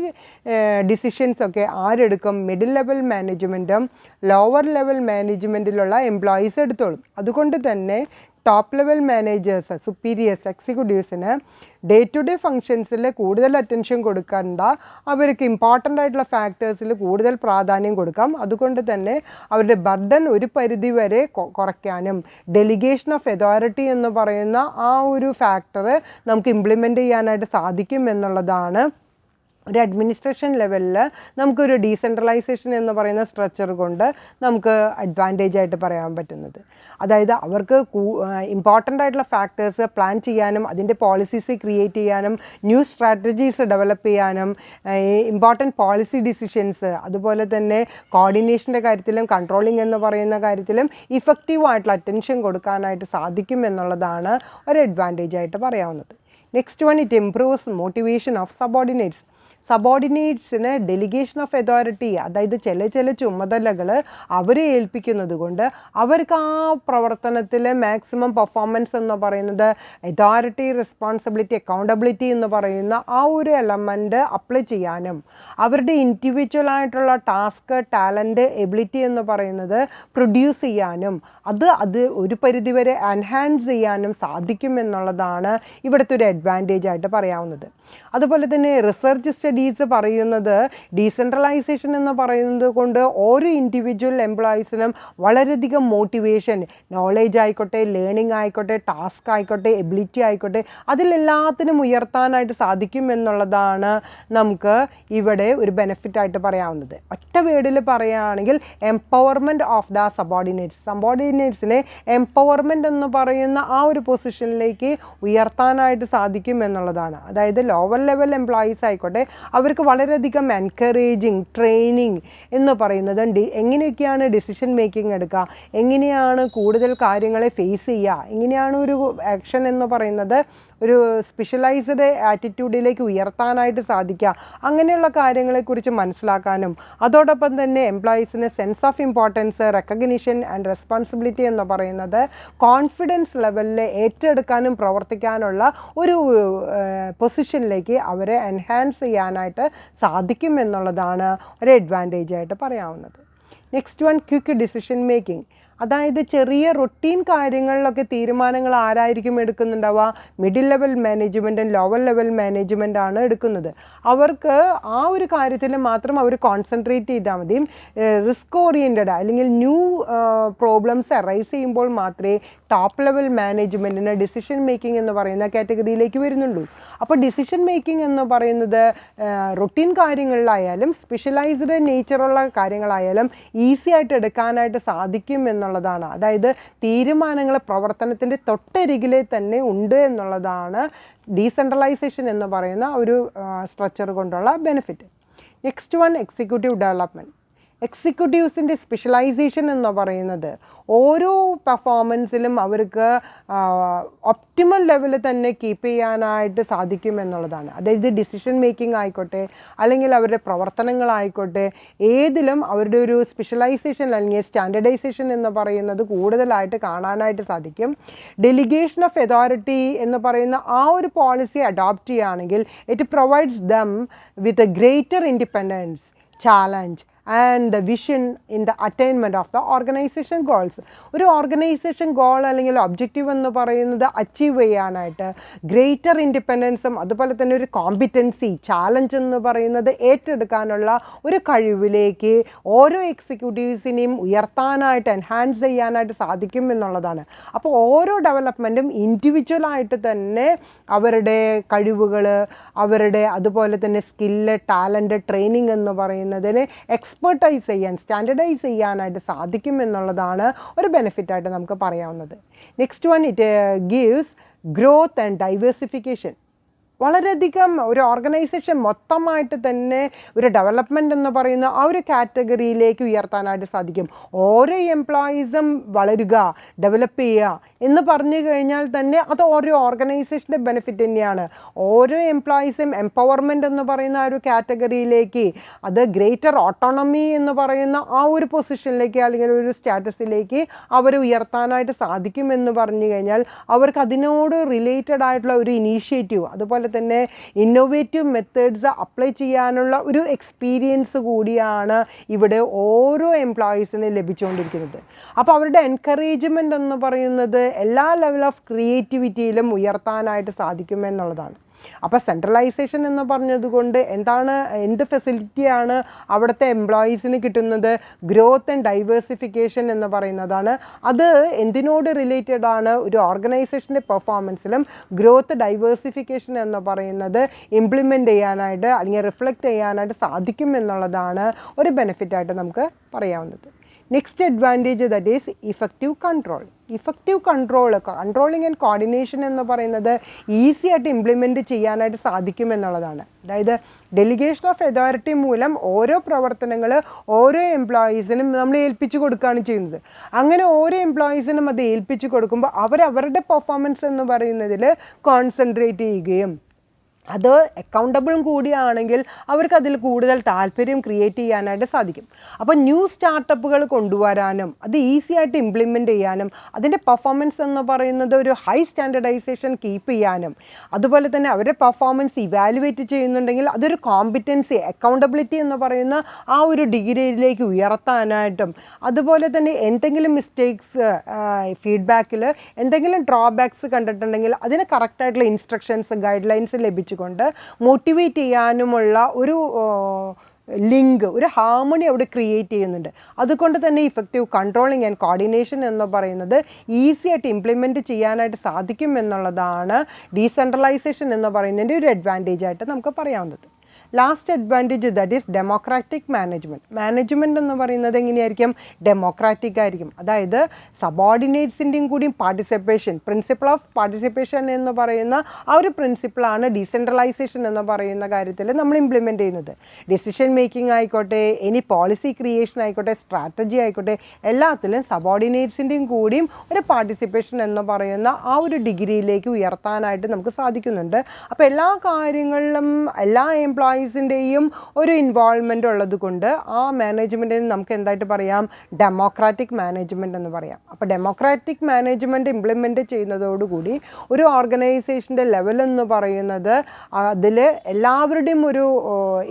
ഡിസിഷൻസ് ഒക്കെ ആരെടുക്കും? മിഡിൽ ലെവൽ മാനേജ്മെൻറ്റും ലോവർ ലെവൽ മാനേജ്മെൻറ്റിലുള്ള എംപ്ലോയീസ് എടുത്തോളും. അതുകൊണ്ട് തന്നെ ടോപ്പ് ലെവൽ മാനേജേഴ്സ്, സുപ്പീരിയേഴ്സ്, എക്സിക്യൂട്ടീവ്സിന് ഡേ ടു ഡേ ഫങ്ഷൻസിൽ കൂടുതൽ അറ്റൻഷൻ കൊടുക്കേണ്ട, അവർക്ക് ഇമ്പോർട്ടൻ്റ് ആയിട്ടുള്ള ഫാക്ടേഴ്സിൽ കൂടുതൽ പ്രാധാന്യം കൊടുക്കാം. അതുകൊണ്ട് തന്നെ അവരുടെ ബർഡൻ ഒരു പരിധി വരെ കുറയ്ക്കാനും ഡെലിഗേഷൻ ഓഫ് അതോറിറ്റി എന്ന് പറയുന്ന ആ ഒരു ഫാക്ടർ നമുക്ക് ഇംപ്ലിമെൻ്റ് ചെയ്യാനായിട്ട് സാധിക്കും എന്നുള്ളതാണ് ഒരു അഡ്മിനിസ്ട്രേഷൻ ലെവലിൽ നമുക്കൊരു ഡീസെൻട്രലൈസേഷൻ എന്ന് പറയുന്ന സ്ട്രക്ചർ കൊണ്ട് നമുക്ക് അഡ്വാൻറ്റേജ് ആയിട്ട് പറയാൻ പറ്റുന്നത്. അതായത് അവർക്ക് ഇമ്പോർട്ടൻ്റ് ആയിട്ടുള്ള ഫാക്ടേഴ്സ് പ്ലാൻ ചെയ്യാനും അതിൻ്റെ പോളിസീസ് ക്രിയേറ്റ് ചെയ്യാനും ന്യൂ സ്ട്രാറ്റജീസ് ഡെവലപ്പ് ചെയ്യാനും ഇമ്പോർട്ടൻറ്റ് പോളിസി ഡിസിഷൻസ് അതുപോലെ തന്നെ കോർഡിനേഷൻ്റെ കാര്യത്തിലും കൺട്രോളിങ് എന്ന് പറയുന്ന കാര്യത്തിലും ഇഫക്റ്റീവായിട്ടുള്ള അറ്റൻഷൻ കൊടുക്കാനായിട്ട് സാധിക്കും എന്നുള്ളതാണ് ഒരു അഡ്വാൻറ്റേജ് ആയിട്ട് പറയാവുന്നത്. Next one, it improves motivation of subordinates. സബോർഡിനേറ്റ്സിന് ഡെലിഗേഷൻ ഓഫ് അതോറിറ്റി, അതായത് ചില ചുമതലകൾ അവരെ ഏൽപ്പിക്കുന്നത് കൊണ്ട് അവർക്ക് ആ പ്രവർത്തനത്തിൽ മാക്സിമം പെർഫോമൻസ് എന്ന് പറയുന്നത് അതോറിറ്റി, റെസ്പോൺസിബിലിറ്റി, അക്കൗണ്ടബിലിറ്റി എന്ന് പറയുന്ന ആ ഒരു എലമെൻറ്റ് അപ്ലൈ ചെയ്യാനും അവരുടെ ഇൻഡിവിജ്വൽ ആയിട്ടുള്ള ടാസ്ക്, ടാലൻറ്റ്, എബിലിറ്റി എന്ന് പറയുന്നത് പ്രൊഡ്യൂസ് ചെയ്യാനും അത് ഒരു പരിധിവരെ എൻഹാൻസ് ചെയ്യാനും സാധിക്കും എന്നുള്ളതാണ് ഇവിടുത്തെ ഒരു അഡ്വാൻറ്റേജ് ആയിട്ട് പറയാവുന്നത്. അതുപോലെ തന്നെ റിസർച്ച് സ്റ്റഡീസ് പറയുന്നത് ഡീസെൻട്രലൈസേഷൻ എന്ന് പറയുന്നത് കൊണ്ട് ഓരോ ഇൻഡിവിജ്വൽ എംപ്ലോയീസിനും വളരെയധികം മോട്ടിവേഷൻ, നോളേജ് ആയിക്കോട്ടെ, ലേണിംഗ് ആയിക്കോട്ടെ, ടാസ്ക് ആയിക്കോട്ടെ, എബിലിറ്റി ആയിക്കോട്ടെ, അതിലെല്ലാത്തിനും ഉയർത്താനായിട്ട് സാധിക്കും എന്നുള്ളതാണ് നമുക്ക് ഇവിടെ ഒരു ബെനിഫിറ്റായിട്ട് പറയാവുന്നത്. ഒറ്റ വേർഡിൽ പറയുകയാണെങ്കിൽ എംപവർമെൻറ്റ് ഓഫ് ദ സബോർഡിനേറ്റ്സിനെ എംപവർമെൻറ്റ് എന്ന് പറയുന്ന ആ ഒരു പൊസിഷനിലേക്ക് ഉയർത്താനായിട്ട് സാധിക്കും എന്നുള്ളതാണ്. അതായത് ലോവർ ലെവൽ എംപ്ലോയീസ് ആയിക്കോട്ടെ, അവർക്ക് വളരെയധികം എൻകറേജിങ് ട്രെയിനിങ് എന്ന് പറയുന്നത് എങ്ങനെയൊക്കെയാണ് ഡിസിഷൻ മേക്കിംഗ് എടുക്കുക, എങ്ങനെയാണ് കൂടുതൽ കാര്യങ്ങളെ ഫേസ് ചെയ്യുക, എങ്ങനെയാണ് ഒരു ആക്ഷൻ എന്ന് പറയുന്നത് ഒരു സ്പെഷ്യലൈസ്ഡ് ആറ്റിറ്റ്യൂഡിലേക്ക് ഉയർത്താനായിട്ട് സാധിക്കുക, അങ്ങനെയുള്ള കാര്യങ്ങളെക്കുറിച്ച് മനസ്സിലാക്കാനും അതോടൊപ്പം തന്നെ എംപ്ലോയീസിന് sense of importance, recognition and responsibility എന്ന് പറയുന്നത് കോൺഫിഡൻസ് ലെവലിൽ ഏറ്റെടുക്കാനും പ്രവർത്തിക്കാനുള്ള ഒരു പൊസിഷനിലേക്ക് അവരെ എൻഹാൻസ് ചെയ്യാനായിട്ട് സാധിക്കും എന്നുള്ളതാണ് ഒരു അഡ്വാൻറ്റേജ് ആയിട്ട് പറയാവുന്നത്. Next one, quick decision making. അതായത് ചെറിയ റൊട്ടീൻ കാര്യങ്ങളിലൊക്കെ തീരുമാനങ്ങൾ ആരായിരിക്കും എടുക്കുന്നുണ്ടാവുക? മിഡിൽ ലെവൽ മാനേജ്മെൻറ്റും ലോവർ ലെവൽ മാനേജ്മെൻ്റ് ആണ് എടുക്കുന്നത്. അവർക്ക് ആ ഒരു കാര്യത്തിൽ മാത്രം അവർ കോൺസെൻട്രേറ്റ് ചെയ്താൽ മതി. റിസ്ക് ഓറിയൻറ്റഡ് അല്ലെങ്കിൽ ന്യൂ പ്രോബ്ലംസ് അറൈസ് ചെയ്യുമ്പോൾ മാത്രമേ ടോപ്പ് ലെവൽ മാനേജ്മെൻറ്റിന് ഡിസിഷൻ മേക്കിംഗ് എന്ന് പറയുന്ന കാറ്റഗറിയിലേക്ക് വരുന്നുള്ളൂ. അപ്പോൾ ഡിസിഷൻ മേക്കിംഗ് എന്ന് പറയുന്നത് റൊട്ടീൻ കാര്യങ്ങളിലായാലും സ്പെഷ്യലൈസ്ഡ് നേച്ചറുള്ള കാര്യങ്ങളായാലും ഈസി ആയിട്ട് എടുക്കാനായിട്ട് സാധിക്കും എന്നുള്ളതാണ്. അതായത് തീരുമാനങ്ങൾ പ്രവർത്തനത്തിൻ്റെ തൊട്ടരികിലെ തന്നെ ഉണ്ട് എന്നുള്ളതാണ് ഡീസെൻട്രലൈസേഷൻ എന്ന് പറയുന്ന ഒരു സ്ട്രക്ചർ കൊണ്ടുള്ള benefit. Next one, executive development. എക്സിക്യൂട്ടീവ്സിൻ്റെ സ്പെഷ്യലൈസേഷൻ എന്ന് പറയുന്നത് ഓരോ പെർഫോമൻസിലും അവർക്ക് ഒപ്റ്റിമൽ ലെവലിൽ തന്നെ കീപ്പ് ചെയ്യാനായിട്ട് സാധിക്കും എന്നുള്ളതാണ്. അതായത് ഡിസിഷൻ മേക്കിംഗ് ആയിക്കോട്ടെ അല്ലെങ്കിൽ അവരുടെ പ്രവർത്തനങ്ങളായിക്കോട്ടെ, ഏതിലും അവരുടെ ഒരു സ്പെഷ്യലൈസേഷൻ അല്ലെങ്കിൽ സ്റ്റാൻഡർഡൈസേഷൻ എന്ന് പറയുന്നത് കൂടുതലായിട്ട് കാണാനായിട്ട് സാധിക്കും. ഡെലിഗേഷൻ ഓഫ് അതോറിറ്റി എന്ന് പറയുന്ന ആ ഒരു പോളിസി അഡോപ്റ്റ് ചെയ്യുകയാണെങ്കിൽ it provides dum with a greater independence, challenge and the vision in the attainment of the organization goals. ഒരു ഓർഗനൈസേഷൻ ഗോൾ അല്ലെങ്കിൽ ഒബ്ജക്റ്റീവ് എന്ന് പറയുന്നത് അച്ചീവ് ചെയ്യാനായിട്ട് ഗ്രേറ്റർ ഇൻഡിപെൻഡൻസും അതുപോലെ തന്നെ ഒരു കോമ്പിറ്റൻസി, ചാലഞ്ച് എന്ന് പറയുന്നത് ഏറ്റെടുക്കാനുള്ള ഒരു കഴിവിലേക്ക് ഓരോ എക്സിക്യൂട്ടീവ്സിനെയും ഉയർത്താനായിട്ട് എൻഹാൻസ് ചെയ്യാനായിട്ട് സാധിക്കും എന്നുള്ളതാണ്. അപ്പോൾ ഓരോ ഡെവലപ്മെൻറ്റും ഇൻഡിവിജ്വലായിട്ട് തന്നെ അവരുടെ കഴിവുകൾ, അവരുടെ അതുപോലെ തന്നെ സ്കില്ല്, ടാലൻറ്റ്, ട്രെയിനിങ് എന്ന് പറയുന്നതിനെ എക്സ്പെർട്ടൈസ് ചെയ്യാൻ, സ്റ്റാൻഡർഡൈസ് ചെയ്യാനായിട്ട് സാധിക്കും എന്നുള്ളതാണ് ഒരു ബെനിഫിറ്റായിട്ട് നമുക്ക് പറയാവുന്നത്. Next one, it gives growth and diversification. വളരെയധികം ഒരു ഓർഗനൈസേഷൻ മൊത്തമായിട്ട് തന്നെ ഒരു ഡെവലപ്മെൻറ്റ് എന്ന് പറയുന്ന ആ ഒരു കാറ്റഗറിയിലേക്ക് ഉയർത്താനായിട്ട് സാധിക്കും. ഓരോ എംപ്ലോയീസും വളരുക, ഡെവലപ്പ് ചെയ്യുക എന്ന് പറഞ്ഞു കഴിഞ്ഞാൽ തന്നെ അത് ഓരോ ഓർഗനൈസേഷൻ്റെ ബെനിഫിറ്റ് തന്നെയാണ്. ഓരോ എംപ്ലോയീസും എംപവർമെൻ്റ് എന്ന് പറയുന്ന ആ ഒരു കാറ്റഗറിയിലേക്ക്, അത് ഗ്രേറ്റർ ഓട്ടോണമി എന്ന് പറയുന്ന ആ ഒരു പൊസിഷനിലേക്ക് അല്ലെങ്കിൽ ഒരു സ്റ്റാറ്റസിലേക്ക് അവർ ഉയർത്താനായിട്ട് സാധിക്കുമെന്ന് പറഞ്ഞു കഴിഞ്ഞാൽ അവർക്ക് അതിനോട് റിലേറ്റഡ് ആയിട്ടുള്ള ഒരു ഇനീഷ്യേറ്റീവ്, അതുപോലെ തന്നെ ഇന്നോവേറ്റീവ് മെത്തേഡ്സ് അപ്ലൈ ചെയ്യാനുള്ള ഒരു എക്സ്പീരിയൻസ് കൂടിയാണ് ഇവിടെ ഓരോ എംപ്ലോയീസിന് ലഭിച്ചുകൊണ്ടിരിക്കുന്നത്. അപ്പോൾ അവരുടെ എൻകറേജ്മെൻ്റ് എന്ന് പറയുന്നത് എല്ലാ ലെവൽ ഓഫ് ക്രിയേറ്റിവിറ്റിയിലും ഉയർത്താനായിട്ട് സാധിക്കുമെന്നുള്ളതാണ്. അപ്പോൾ സെൻട്രലൈസേഷൻ എന്ന് പറഞ്ഞതുകൊണ്ട് എന്ത് ഫെസിലിറ്റിയാണ് അവിടുത്തെ എംപ്ലോയീസിന് കിട്ടുന്നത്? ഗ്രോത്ത് ആൻഡ് ഡൈവേഴ്സിഫിക്കേഷൻ എന്ന് പറയുന്നതാണ്. അത് എന്തിനോട് റിലേറ്റഡ് ആണ്? ഒരു ഓർഗനൈസേഷൻ്റെ പെർഫോമൻസിലും ഗ്രോത്ത്, ഡൈവേഴ്സിഫിക്കേഷൻ എന്ന് പറയുന്നത് ഇംപ്ലിമെൻ്റ് ചെയ്യാനായിട്ട് അല്ലെങ്കിൽ റിഫ്ലക്റ്റ് ചെയ്യാനായിട്ട് സാധിക്കും എന്നുള്ളതാണ് ഒരു ബെനിഫിറ്റായിട്ട് നമുക്ക് പറയാവുന്നത്. Next advantage, that is effective control. Effective controlling and coordination എന്ന് പറയുന്നത് ഈസി ആയിട്ട് ഇംപ്ലിമെൻറ്റ് ചെയ്യാനായിട്ട് സാധിക്കും എന്നുള്ളതാണ്. അതായത് ഡെലിഗേഷൻ ഓഫ് അതോറിറ്റി മൂലം ഓരോ പ്രവർത്തനങ്ങൾ ഓരോ എംപ്ലോയീസിനും നമ്മൾ ഏൽപ്പിച്ചു കൊടുക്കുകയാണ് ചെയ്യുന്നത്. അങ്ങനെ ഓരോ എംപ്ലോയീസിനും അത് ഏൽപ്പിച്ചു കൊടുക്കുമ്പോൾ അവരവരുടെ പെർഫോമൻസ് എന്ന് പറയുന്നതിൽ കോൺസെൻട്രേറ്റ് ചെയ്യുകയും അത് അക്കൗണ്ടബിളും കൂടിയാണെങ്കിൽ അവർക്ക് അതിൽ കൂടുതൽ താല്പര്യം ക്രിയേറ്റ് ചെയ്യാനായിട്ട് സാധിക്കും. അപ്പോൾ ന്യൂ സ്റ്റാർട്ടപ്പുകൾ കൊണ്ടുവരാനും അത് ഈസി ആയിട്ട് ഇംപ്ലിമെൻറ്റ് ചെയ്യാനും അതിൻ്റെ പെർഫോമൻസ് എന്ന് പറയുന്നത് ഒരു ഹൈ സ്റ്റാൻഡർഡൈസേഷൻ കീപ്പ് ചെയ്യാനും അതുപോലെ തന്നെ അവരുടെ പെർഫോമൻസ് ഇവാലുവേറ്റ് ചെയ്യുന്നുണ്ടെങ്കിൽ അതൊരു കോമ്പിറ്റൻസി, അക്കൗണ്ടബിലിറ്റി എന്ന് പറയുന്ന ആ ഒരു ഡിഗ്രിയിലേക്ക് ഉയർത്താനായിട്ടും അതുപോലെ തന്നെ എന്തെങ്കിലും മിസ്റ്റേക്സ്, ഫീഡ്ബാക്കിൽ എന്തെങ്കിലും ഡ്രോബാക്സ് കണ്ടിട്ടുണ്ടെങ്കിൽ അതിന് കറക്റ്റായിട്ടുള്ള ഇൻസ്ട്രക്ഷൻസ്, ഗൈഡ് ലൈൻസ് ലഭിച്ചു കൊണ്ട് മോട്ടിവേറ്റ് ചെയ്യാനുമുള്ള ഒരു ലിങ്ക്, ഒരു ഹാർമണി അവിടെ ക്രിയേറ്റ് ചെയ്യുന്നുണ്ട്. അതുകൊണ്ട് തന്നെ ഇഫക്റ്റീവ് കൺട്രോളിങ് ആൻഡ് കോർഡിനേഷൻ എന്ന് പറയുന്നത് ഈസി ആയിട്ട് ഇംപ്ലിമെൻറ്റ് ചെയ്യാനായിട്ട് സാധിക്കും എന്നുള്ളതാണ് ഡീസെൻട്രലൈസേഷൻ എന്ന് പറയുന്നതിൻ്റെ ഒരു അഡ്വാൻറ്റേജ് ആയിട്ട് നമുക്ക് പറയാവുന്നത്. Last advantage, that is democratic management എന്ന് പറയുന്നത് എങ്ങനെയായിരിക്കും? ഡെമോക്രാറ്റിക് ആയിരിക്കും. അതായത് സബോർഡിനേറ്റ്സിൻ്റെയും കൂടിയും പാർട്ടിസിപ്പേഷൻ, പ്രിൻസിപ്പിൾ ഓഫ് പാർട്ടിസിപ്പേഷൻ എന്ന് പറയുന്ന ആ ഒരു പ്രിൻസിപ്പിളാണ് ഡീസെൻട്രലൈസേഷൻ എന്ന് പറയുന്ന കാര്യത്തിൽ നമ്മൾ ഇംപ്ലിമെൻറ്റ് ചെയ്യുന്നത്. ഡിസിഷൻ മേക്കിംഗ് ആയിക്കോട്ടെ, ഇനി പോളിസി ക്രിയേഷൻ ആയിക്കോട്ടെ, സ്ട്രാറ്റജി ആയിക്കോട്ടെ, എല്ലാത്തിലും സബോർഡിനേറ്റ്സിൻ്റെയും കൂടിയും ഒരു പാർട്ടിസിപ്പേഷൻ എന്ന് പറയുന്ന ആ ഒരു ഡിഗ്രിയിലേക്ക് ഉയർത്താനായിട്ട് നമുക്ക് സാധിക്കുന്നുണ്ട്. അപ്പോൾ എല്ലാ കാര്യങ്ങളിലും എല്ലാ എംപ്ലോയീസ് എംപ്ലോയീസിൻ്റെയും ഒരു ഇൻവോൾവ്മെൻ്റ് ഉള്ളത് കൊണ്ട് ആ മാനേജ്മെൻറ്റിന് നമുക്ക് എന്തായിട്ട് പറയാം, ഡെമോക്രാറ്റിക് മാനേജ്മെൻറ്റ് എന്ന് പറയാം. അപ്പോൾ ഡെമോക്രാറ്റിക് മാനേജ്മെൻറ്റ് ഇംപ്ലിമെൻറ്റ് ചെയ്യുന്നതോടുകൂടി ഒരു ഓർഗനൈസേഷൻ്റെ ലെവൽ എന്ന് പറയുന്നത് അതിൽ എല്ലാവരുടെയും ഒരു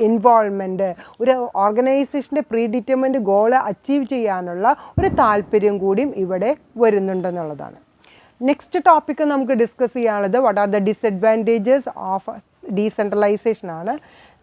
ഇൻവോൾവ്മെൻറ്റ്, ഒരു ഓർഗനൈസേഷൻ്റെ പ്രീ ഡിറ്റർമിൻഡ് ഗോൾ അച്ചീവ് ചെയ്യാനുള്ള ഒരു താല്പര്യം കൂടിയും ഇവിടെ വരുന്നുണ്ടെന്നുള്ളതാണ്. നെക്സ്റ്റ് ടോപ്പിക്ക് നമുക്ക് ഡിസ്കസ് ചെയ്യാനുള്ളത് what are the disadvantages of decentralisation ആണ്.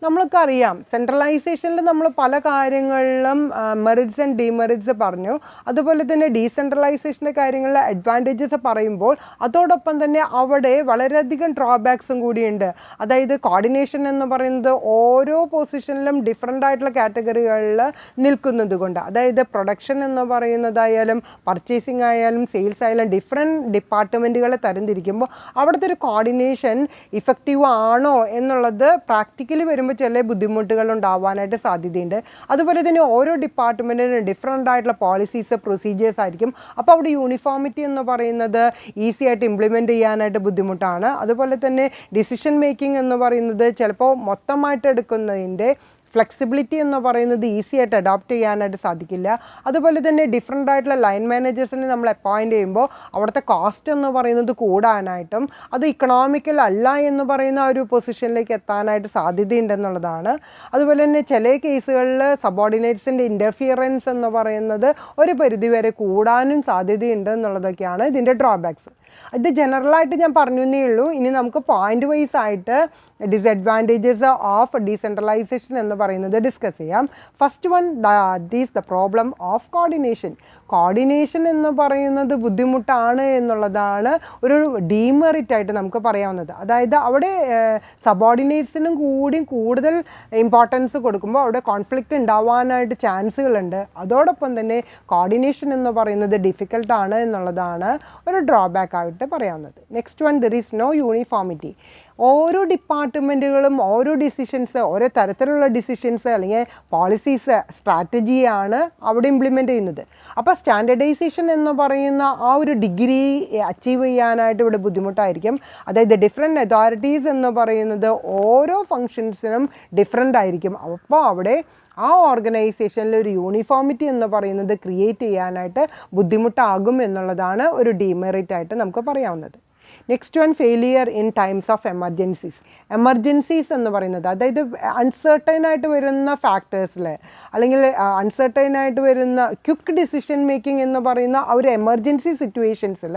നമ്മൾക്കറിയാം സെൻട്രലൈസേഷനിൽ നമ്മൾ പല കാര്യങ്ങളിലും മെറിറ്റ്സ് ആൻഡ് ഡിമെറിറ്റ്സ് പറഞ്ഞു. അതുപോലെ തന്നെ ഡീസെൻട്രലൈസേഷൻ്റെ കാര്യങ്ങളിലെ അഡ്വാൻറ്റേജസ് പറയുമ്പോൾ അതോടൊപ്പം തന്നെ അവിടെ വളരെയധികം ഡ്രോബാക്സും കൂടിയുണ്ട്. അതായത് കോർഡിനേഷൻ എന്ന് പറയുന്നത് ഓരോ പൊസിഷനിലും ഡിഫറെൻ്റ് ആയിട്ടുള്ള കാറ്റഗറികളിൽ നിൽക്കുന്നത് കൊണ്ട്, അതായത് പ്രൊഡക്ഷൻ എന്ന് പറയുന്നതായാലും പർച്ചേസിങ് ആയാലും സെയിൽസ് ആയാലും ഡിഫറെൻറ്റ് ഡിപ്പാർട്ട്മെൻറ്റുകളെ തരംതിരിക്കുമ്പോൾ അവിടുത്തെ ഒരു കോർഡിനേഷൻ ഇഫക്റ്റീവ് ആണോ എന്നുള്ളത് പ്രാക്ടിക്കലി വരുമ്പോൾ ചില ബുദ്ധിമുട്ടുകൾ ഉണ്ടാവാനായിട്ട് സാധ്യതയുണ്ട്. അതുപോലെ തന്നെ ഓരോ ഡിപ്പാർട്ട്മെൻറ്റിനും ഡിഫറെൻ്റ് ആയിട്ടുള്ള പോളിസീസ് പ്രൊസീജിയേഴ്സ് ആയിരിക്കും. അപ്പോൾ അവിടെ യൂണിഫോമിറ്റി എന്ന് പറയുന്നത് ഈസി ആയിട്ട് ഇംപ്ലിമെൻറ്റ് ചെയ്യാനായിട്ട് ബുദ്ധിമുട്ടാണ്. അതുപോലെ തന്നെ ഡിസിഷൻ മേക്കിംഗ് എന്ന് പറയുന്നത് ചിലപ്പോൾ മൊത്തമായിട്ട് എടുക്കുന്നതിൻ്റെ ഫ്ലെക്സിബിലിറ്റി എന്ന് പറയുന്നത് ഈസി ആയിട്ട് അഡോപ്റ്റ് ചെയ്യാനായിട്ട് സാധിക്കില്ല. അതുപോലെ തന്നെ ഡിഫറെൻ്റ് ആയിട്ടുള്ള ലൈൻ മാനേജേഴ്സിനെ നമ്മൾ അപ്പോയിൻറ്റ് ചെയ്യുമ്പോൾ അവിടുത്തെ കോസ്റ്റ് എന്ന് പറയുന്നത് കൂടാനായിട്ടും അത് ഇക്കണോമിക്കൽ അല്ല എന്ന് പറയുന്ന ഒരു പൊസിഷനിലേക്ക് എത്താനായിട്ട് സാധ്യതയുണ്ടെന്നുള്ളതാണ്. അതുപോലെ തന്നെ ചില കേസുകളിൽ സബോർഡിനേറ്റ്സിൻ്റെ ഇൻ്റർഫിയറൻസ് എന്ന് പറയുന്നത് ഒരു പരിധിവരെ കൂടാനും സാധ്യതയുണ്ട് എന്നുള്ളതൊക്കെയാണ് ഇതിൻ്റെ ഡ്രോബാക്സ്. ഇത് ജനറലായിട്ട് ഞാൻ പറഞ്ഞു എന്നേ ഉള്ളൂ. ഇനി നമുക്ക് പോയിൻ്റ് വൈസ് ആയിട്ട് ഡിസഡ്വാൻറ്റേജസ് ഓഫ് ഡീസെൻട്രലൈസേഷൻ എന്ന് പറയുന്നത് ഡിസ്കസ് ചെയ്യാം. First one these the problem of coordination. Coordination എന്ന് പറയുന്നത് ബുദ്ധിമുട്ടാണ് എന്നുള്ളതാണ് ഒരു ഡീമെറിറ്റ് ആയിട്ട് നമുക്ക് പറയാവുന്നത്. അതായത് അവിടെ സബോർഡിനേറ്റ്സിനും കൂടി കൂടുതൽ ഇമ്പോർട്ടൻസ് കൊടുക്കുമ്പോൾ അവിടെ കോൺഫ്ലിക്റ്റ് ഉണ്ടാവാനായിട്ട് ചാൻസുകളുണ്ട്. അതോടൊപ്പം തന്നെ കോർഡിനേഷൻ എന്ന് പറയുന്നത് ഡിഫിക്കൽട്ടാണ് എന്നുള്ളതാണ് ഒരു ഡ്രോബാക്ക് ആയിട്ട് പറയാവുന്നത്. Next one, there is no uniformity. ഓരോ ഡിപ്പാർട്ട്മെൻറ്റുകളും ഓരോ ഡിസിഷൻസ്, ഓരോ തരത്തിലുള്ള ഡിസിഷൻസ് അല്ലെങ്കിൽ പോളിസീസ്, സ്ട്രാറ്റജിയാണ് അവിടെ ഇംപ്ലിമെൻ്റ് ചെയ്യുന്നത്. അപ്പോൾ സ്റ്റാൻഡർഡൈസേഷൻ എന്ന് പറയുന്ന ആ ഒരു ഡിഗ്രി അച്ചീവ് ചെയ്യാനായിട്ട് ഇവിടെ ബുദ്ധിമുട്ടായിരിക്കും. അതായത് ഡിഫറെൻറ്റ് അതോറിറ്റീസ് എന്ന് പറയുന്നത് ഓരോ ഫങ്ഷൻസിനും ഡിഫറെൻ്റ് ആയിരിക്കും. അപ്പോൾ അവിടെ ആ ഓർഗനൈസേഷനിൽ ഒരു യൂണിഫോമിറ്റി എന്ന് പറയുന്നത് ക്രിയേറ്റ് ചെയ്യാനായിട്ട് ബുദ്ധിമുട്ടാകും എന്നുള്ളതാണ് ഒരു ഡീമെറിറ്റ് ആയിട്ട് നമുക്ക് പറയാവുന്നത്. Next one, failure in times of emergencies. Emergencies എന്ന് പറയുന്നത് അതായത് അൺസർട്ടൈനായിട്ട് വരുന്ന ഫാക്ടേഴ്സിൽ അല്ലെങ്കിൽ അൺസർട്ടൈനായിട്ട് വരുന്ന ക്വിക്ക് ഡിസിഷൻ മേക്കിംഗ് എന്ന് പറയുന്ന ഒരു എമർജൻസി സിറ്റുവേഷൻസിൽ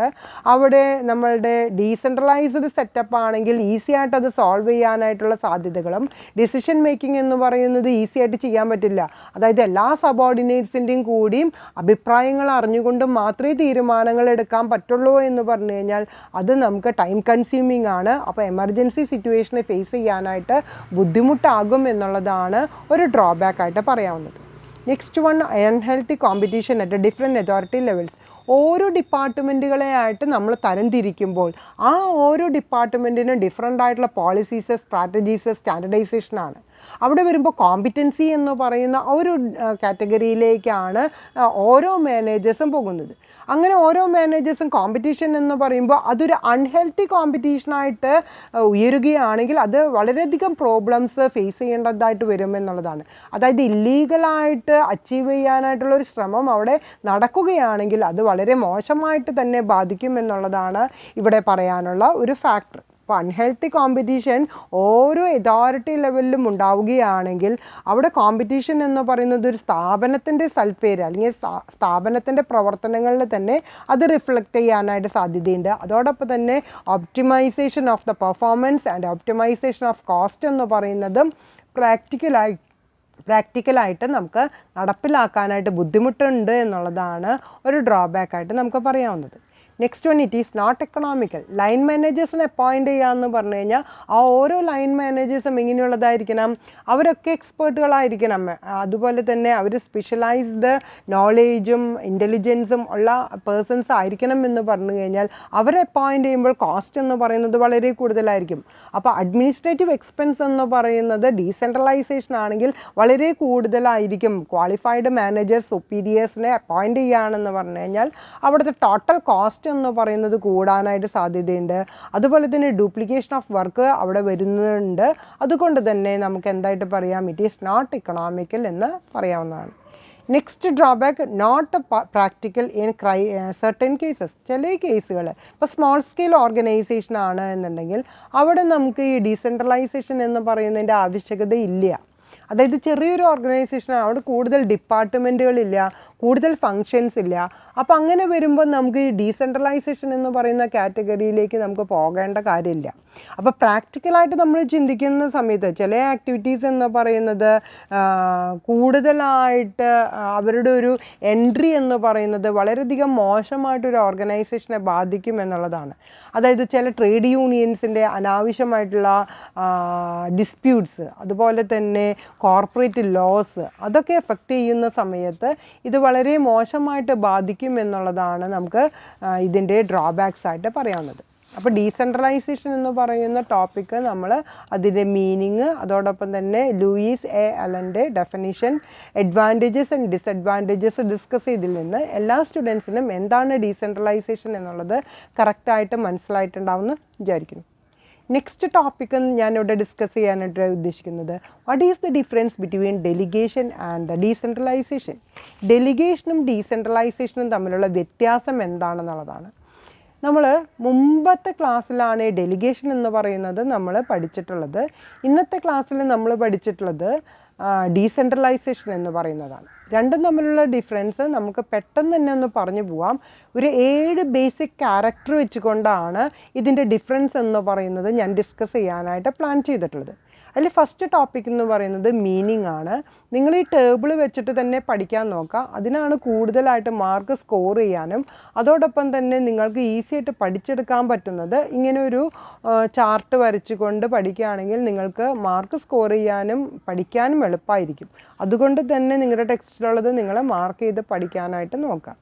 അവിടെ നമ്മളുടെ ഡീസെൻട്രലൈസ്ഡ് സെറ്റപ്പ് ആണെങ്കിൽ ഈസി ആയിട്ട് അത് സോൾവ് ചെയ്യാനായിട്ടുള്ള സാധ്യതകളും, ഡിസിഷൻ മേക്കിംഗ് എന്ന് പറയുന്നത് ഈസി ആയിട്ട് ചെയ്യാൻ പറ്റില്ല. അതായത് എല്ലാ സബോർഡിനേറ്റ്സിൻ്റെയും കൂടിയും അഭിപ്രായങ്ങൾ അറിഞ്ഞുകൊണ്ട് മാത്രമേ തീരുമാനങ്ങൾ എടുക്കാൻ പറ്റുള്ളൂ എന്ന് പറഞ്ഞു കഴിഞ്ഞാൽ അത് നമുക്ക് ടൈം കൺസ്യൂമിങ് ആണ്. അപ്പോൾ എമർജൻസി സിറ്റുവേഷനെ ഫേസ് ചെയ്യാനായിട്ട് ബുദ്ധിമുട്ടാകും എന്നുള്ളതാണ് ഒരു ഡ്രോബാക്ക് ആയിട്ട് പറയാവുന്നത്. Next one, unhealthy competition at different authority levels. ഓരോ ഡിപ്പാർട്ട്മെൻറ്റുകളെ ആയിട്ട് നമ്മൾ തരംതിരിക്കുമ്പോൾ ആ ഓരോ ഡിപ്പാർട്ട്മെൻറ്റിനും ഡിഫറെൻ്റ് ആയിട്ടുള്ള പോളിസീസ്, സ്ട്രാറ്റജീസ്, സ്റ്റാൻഡർഡൈസേഷനാണ്. അവിടെ വരുമ്പോൾ കോമ്പിറ്റൻസി എന്ന് പറയുന്ന ഒരു കാറ്റഗറിയിലേക്കാണ് ഓരോ മാനേജേഴ്സും പോകുന്നത്. അങ്ങനെ ഓരോ മാനേജേഴ്സും കോമ്പറ്റീഷൻ എന്ന് പറയുമ്പോൾ അതൊരു അൺഹെൽത്തി കോമ്പറ്റീഷനായിട്ട് ഉയരുകയാണെങ്കിൽ അത് വളരെയധികം പ്രോബ്ലംസ് ഫേസ് ചെയ്യേണ്ടതായിട്ട് വരും എന്നുള്ളതാണ്. അതായത് ഇല്ലീഗലായിട്ട് അച്ചീവ് ചെയ്യാനായിട്ടുള്ളൊരു ശ്രമം അവിടെ നടക്കുകയാണെങ്കിൽ അത് വളരെ മോശമായിട്ട് തന്നെ ബാധിക്കും എന്നുള്ളതാണ് ഇവിടെ പറയാനുള്ള ഒരു ഫാക്ടർ. അപ്പോൾ അൺഹെൽത്തി കോമ്പറ്റീഷൻ ഓരോ അതോറിറ്റി ലെവലിലും ഉണ്ടാവുകയാണെങ്കിൽ അവിടെ കോമ്പറ്റീഷൻ എന്ന് പറയുന്നത് ഒരു സ്ഥാപനത്തിൻ്റെ സൽപ്പേര് അല്ലെങ്കിൽ സ്ഥാപനത്തിൻ്റെ പ്രവർത്തനങ്ങളിൽ തന്നെ അത് റിഫ്ലക്റ്റ് ചെയ്യാനായിട്ട് സാധ്യതയുണ്ട്. അതോടൊപ്പം തന്നെ optimization of the performance and optimization of cost എന്ന് പറയുന്നതും പ്രാക്ടിക്കലായിട്ട് നമുക്ക് നടപ്പിലാക്കാനായിട്ട് ബുദ്ധിമുട്ടുണ്ട് എന്നുള്ളതാണ് ഒരു ഡ്രോബാക്ക് ആയിട്ട് നമുക്ക് പറയാവുന്നത്. Next one, it is not economical. Line മാനേജേഴ്സിനെ അപ്പോയിൻറ്റ് ചെയ്യാമെന്ന് പറഞ്ഞു കഴിഞ്ഞാൽ ആ ഓരോ ലൈൻ മാനേജേഴ്സും ഇങ്ങനെയുള്ളതായിരിക്കണം, അവരൊക്കെ എക്സ്പേർട്ടുകളായിരിക്കണം. അതുപോലെ തന്നെ അവർ സ്പെഷ്യലൈസ്ഡ് നോളേജും ഇൻ്റലിജൻസും ഉള്ള പേഴ്സൺസ് ആയിരിക്കണം എന്ന് പറഞ്ഞു കഴിഞ്ഞാൽ അവരെ അപ്പോയിൻറ്റ് ചെയ്യുമ്പോൾ കോസ്റ്റ് എന്ന് പറയുന്നത് വളരെ കൂടുതലായിരിക്കും. അപ്പോൾ അഡ്മിനിസ്ട്രേറ്റീവ് എക്സ്പെൻസ് എന്ന് പറയുന്നത് ഡീസെൻട്രലൈസേഷൻ ആണെങ്കിൽ വളരെ കൂടുതലായിരിക്കും. ക്വാളിഫൈഡ് മാനേജേഴ്സ്, സുപ്പീരിയേഴ്സിനെ അപ്പോയിൻറ്റ് ചെയ്യുകയാണെന്ന് പറഞ്ഞു കഴിഞ്ഞാൽ അവിടുത്തെ ടോട്ടൽ കോസ്റ്റ് കോസ്റ്റ് എന്ന് പറയുന്നത് കൂടാനായിട്ട് സാധ്യതയുണ്ട്. അതുപോലെ തന്നെ ഡ്യൂപ്ലിക്കേഷൻ ഓഫ് വർക്ക് അവിടെ വരുന്നുണ്ട്. അതുകൊണ്ട് തന്നെ നമുക്ക് എന്തായിട്ട് പറയാം, ഇറ്റ് ഈസ് നോട്ട് ഇക്കണോമിക്കൽ എന്ന് പറയാവുന്നതാണ്. Next drawback, not practical in certain cases. ചില കേസുകൾ ഇപ്പോൾ സ്മോൾ സ്കെയിൽ ഓർഗനൈസേഷൻ ആണ് എന്നുണ്ടെങ്കിൽ അവിടെ നമുക്ക് ഈ ഡീസെൻട്രലൈസേഷൻ എന്ന് പറയുന്നതിൻ്റെ ആവശ്യകത ഇല്ല. അതായത് ചെറിയൊരു ഓർഗനൈസേഷനാണ്, അവിടെ കൂടുതൽ ഡിപ്പാർട്ട്മെൻറ്റുകളില്ല, കൂടുതൽ ഫങ്ഷൻസ് ഇല്ല. അപ്പോൾ അങ്ങനെ വരുമ്പോൾ നമുക്ക് ഈ ഡീസെൻട്രലൈസേഷൻ എന്ന് പറയുന്ന കാറ്റഗറിയിലേക്ക് നമുക്ക് പോകേണ്ട കാര്യമില്ല. അപ്പോൾ പ്രാക്ടിക്കലായിട്ട് നമ്മൾ ചിന്തിക്കുന്ന സമയത്ത് ചില ആക്ടിവിറ്റീസ് എന്ന് പറയുന്നത് കൂടുതലായിട്ട് അവരുടെ ഒരു എൻട്രി എന്ന് പറയുന്നത് വളരെയധികം മോശമായിട്ടൊരു ഓർഗനൈസേഷനെ ബാധിക്കും എന്നുള്ളതാണ്. അതായത് ചില ട്രേഡ് യൂണിയൻസിൻ്റെ അനാവശ്യമായിട്ടുള്ള ഡിസ്പ്യൂട്ട്സ്, അതുപോലെ തന്നെ കോർപ്പറേറ്റ് ലോസ്, അതൊക്കെ എഫക്റ്റ് ചെയ്യുന്ന സമയത്ത് ഇത് വളരെ മോശമായിട്ട് ബാധിക്കും എന്നുള്ളതാണ് നമുക്ക് ഇതിൻ്റെ ഡ്രോബാക്സ് ആയിട്ട് പറയാവുന്നത്. അപ്പോൾ ഡീസെൻട്രലൈസേഷൻ എന്ന് പറയുന്ന ടോപ്പിക്ക് നമ്മൾ അതിൻ്റെ മീനിങ്, അതോടൊപ്പം തന്നെ ലൂയിസ് എ അലൻ്റെ definition, advantages and disadvantages discuss ചെയ്തതിൽ നിന്ന് എല്ലാ സ്റ്റുഡൻസിനും എന്താണ് ഡീസെൻട്രലൈസേഷൻ എന്നുള്ളത് കറക്റ്റായിട്ട് മനസ്സിലായിട്ടുണ്ടാവുമെന്ന് വിചാരിക്കുന്നു. നെക്സ്റ്റ് ടോപ്പിക്ക് ഞാനിവിടെ ഡിസ്കസ് ചെയ്യാനായിട്ട് ഉദ്ദേശിക്കുന്നത്, what is the difference between delegation and the decentralisation. ഡെലിഗേഷനും ഡീസെൻട്രലൈസേഷനും തമ്മിലുള്ള വ്യത്യാസം എന്താണെന്നുള്ളതാണ്. നമ്മൾ മുമ്പത്തെ ക്ലാസ്സിലാണ് ഡെലിഗേഷൻ എന്ന് പറയുന്നത് നമ്മൾ പഠിച്ചിട്ടുള്ളത്. ഇന്നത്തെ ക്ലാസ്സിൽ നമ്മൾ പഠിച്ചിട്ടുള്ളത് ഡീസെൻട്രലൈസേഷൻ എന്ന് പറയുന്നതാണ്. രണ്ടും തമ്മിലുള്ള ഡിഫറൻസ് നമുക്ക് പെട്ടെന്ന് തന്നെ ഒന്ന് പറഞ്ഞു പോവാം. ഒരു 7 ബേസിക് ക്യാരക്ടർ വെച്ചുകൊണ്ടാണ് ഇതിൻ്റെ ഡിഫറൻസ് എന്ന് പറയുന്നത് ഞാൻ ഡിസ്കസ് ചെയ്യാനായിട്ട് പ്ലാൻ ചെയ്തിട്ടുള്ളത്. അതിൽ ഫസ്റ്റ് ടോപ്പിക് എന്ന് പറയുന്നത് മീനിങ് ആണ്. നിങ്ങൾ ഈ ടേബിൾ വെച്ചിട്ട് തന്നെ പഠിക്കാൻ നോക്കുക. അതിനാണ് കൂടുതലായിട്ട് മാർക്ക് സ്കോർ ചെയ്യാനും അതോടൊപ്പം തന്നെ നിങ്ങൾക്ക് ഈസി ആയിട്ട് പഠിച്ചെടുക്കാൻ പറ്റുന്നത്. ഇങ്ങനെ ഒരു ചാർട്ട് വരച്ചുകൊണ്ട് പഠിക്കുകയാണെങ്കിൽ നിങ്ങൾക്ക് മാർക്ക് സ്കോർ ചെയ്യാനും പഠിക്കാനും എളുപ്പമായിരിക്കും. അതുകൊണ്ട് തന്നെ നിങ്ങളുടെ ടെക്സ്റ്റിലുള്ളത് നിങ്ങൾ മാർക്ക് ചെയ്ത് പഠിക്കാനായിട്ട് നോക്കാം.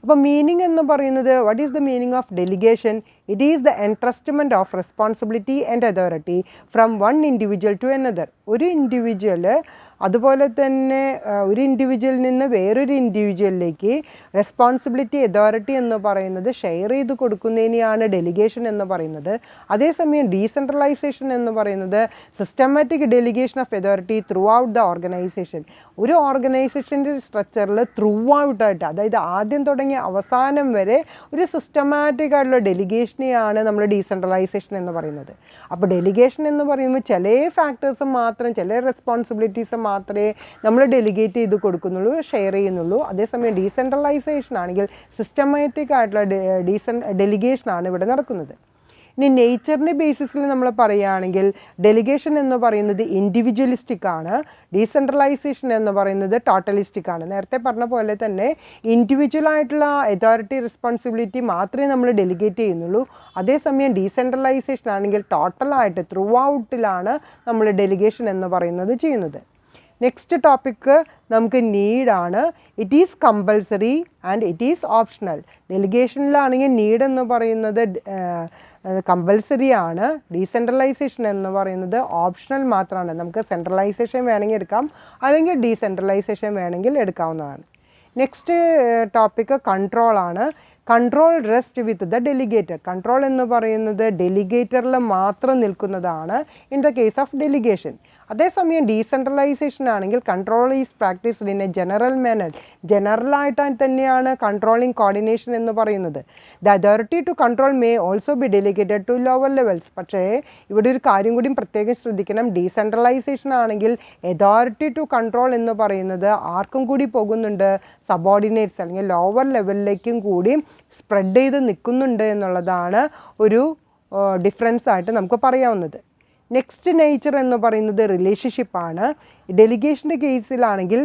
അപ്പോൾ മീനിങ് എന്ന് പറയുന്നത്, what is the meaning of delegation? It is the entrustment of responsibility and authority from one individual to another. ഒരു ഇൻഡിവിജ്വൽ അതുപോലെ തന്നെ ഒരു ഇൻഡിവിജ്വലിൽ നിന്ന് വേറൊരു ഇൻഡിവിജ്വലിലേക്ക് റെസ്പോൺസിബിലിറ്റി, അതോറിറ്റി എന്ന് പറയുന്നത് ഷെയർ ചെയ്ത് കൊടുക്കുന്നതിനെയാണ് ഡെലിഗേഷൻ എന്ന് പറയുന്നത്. അതേസമയം ഡീസെൻട്രലൈസേഷൻ എന്ന് പറയുന്നത് systematic delegation of authority through out the organisation. ഒരു ഓർഗനൈസേഷൻ്റെ സ്ട്രക്ചറിൽ ത്രൂ ഔട്ടായിട്ട്, അതായത് ആദ്യം തുടങ്ങി അവസാനം വരെ ഒരു സിസ്റ്റമാറ്റിക് ആയിട്ടുള്ള ഡെലിഗേഷനെയാണ് നമ്മൾ ഡീസെൻട്രലൈസേഷൻ എന്ന് പറയുന്നത്. അപ്പോൾ ഡെലിഗേഷൻ എന്ന് പറയുമ്പോൾ ചില ഫാക്ടേഴ്സ് മാത്രം, ചില റെസ്പോൺസിബിലിറ്റീസ് മാത്രമേ നമ്മൾ ഡെലിഗേറ്റ് ചെയ്ത് കൊടുക്കുന്നുള്ളൂ, ഷെയർ ചെയ്യുന്നുള്ളൂ. അതേസമയം ഡീസെൻട്രലൈസേഷൻ ആണെങ്കിൽ സിസ്റ്റമാറ്റിക് ആയിട്ടുള്ള ഡെലിഗേഷനാണ് ഇവിടെ നടക്കുന്നത്. ഇനി നേച്ചറിൻ്റെ ബേസിസിൽ നമ്മൾ പറയുകയാണെങ്കിൽ ഡെലിഗേഷൻ എന്ന് പറയുന്നത് ഇൻഡിവിജ്വലിസ്റ്റിക് ആണ്, ഡീസെൻട്രലൈസേഷൻ എന്ന് പറയുന്നത് ടോട്ടലിസ്റ്റിക് ആണ്. നേരത്തെ പറഞ്ഞ പോലെ തന്നെ ഇൻഡിവിജ്വലായിട്ടുള്ള അതോറിറ്റി, റെസ്പോൺസിബിലിറ്റി മാത്രമേ നമ്മൾ ഡെലിഗേറ്റ് ചെയ്യുന്നുള്ളൂ. അതേസമയം ഡീസെൻട്രലൈസേഷൻ ആണെങ്കിൽ ടോട്ടലായിട്ട് ത്രൂ ഔട്ടിലാണ് നമ്മൾ ഡെലിഗേഷൻ എന്ന് പറയുന്നത് ചെയ്യുന്നത്. നെക്സ്റ്റ് ടോപ്പിക്ക് നമുക്ക് നീഡാണ്. It is compulsory and it is optional. ഡെലിഗേഷനിലാണെങ്കിൽ നീഡ് എന്ന് പറയുന്നത് കമ്പൽസറി ആണ്, ഡീസെൻട്രലൈസേഷൻ എന്ന് പറയുന്നത് ഓപ്ഷണൽ മാത്രമാണ്. നമുക്ക് സെൻട്രലൈസേഷൻ വേണമെങ്കിൽ എടുക്കാം, അല്ലെങ്കിൽ ഡീസെൻട്രലൈസേഷൻ വേണമെങ്കിൽ എടുക്കാവുന്നതാണ്. നെക്സ്റ്റ് ടോപ്പിക്ക് കൺട്രോൾ ആണ്. Control rest with the delegator. Control എന്ന് പറയുന്നത് ഡെലിഗേറ്ററിൽ മാത്രം നിൽക്കുന്നതാണ് in the case of delegation. അതേസമയം ഡീസെൻട്രലൈസേഷൻ ആണെങ്കിൽ control is practised in a general manner. ജനറലായിട്ട് തന്നെയാണ് കൺട്രോളിങ് കോർഡിനേഷൻ എന്ന് പറയുന്നത്. The authority to control may also be delegated to lower levels. പക്ഷേ ഇവിടെ ഒരു കാര്യം കൂടി പ്രത്യേകം ശ്രദ്ധിക്കണം. ഡീസെൻട്രലൈസേഷൻ ആണെങ്കിൽ അതോറിറ്റി ടു കൺട്രോൾ എന്ന് പറയുന്നത് ആർക്കും കൂടി പോകുന്നുണ്ട്, സബോർഡിനേറ്റ്സ് അല്ലെങ്കിൽ ലോവർ ലെവലിലേക്കും കൂടി സ്പ്രെഡ് ചെയ്ത് നിൽക്കുന്നുണ്ട് എന്നുള്ളതാണ് ഒരു ഡിഫറൻസ് ആയിട്ട് നമുക്ക് പറയാവുന്നത്. നെക്സ്റ്റ് നേച്ചർ എന്ന് പറയുന്നത് റിലേഷൻഷിപ്പാണ്. ഡെലിഗേഷൻ്റെ കേസിലാണെങ്കിൽ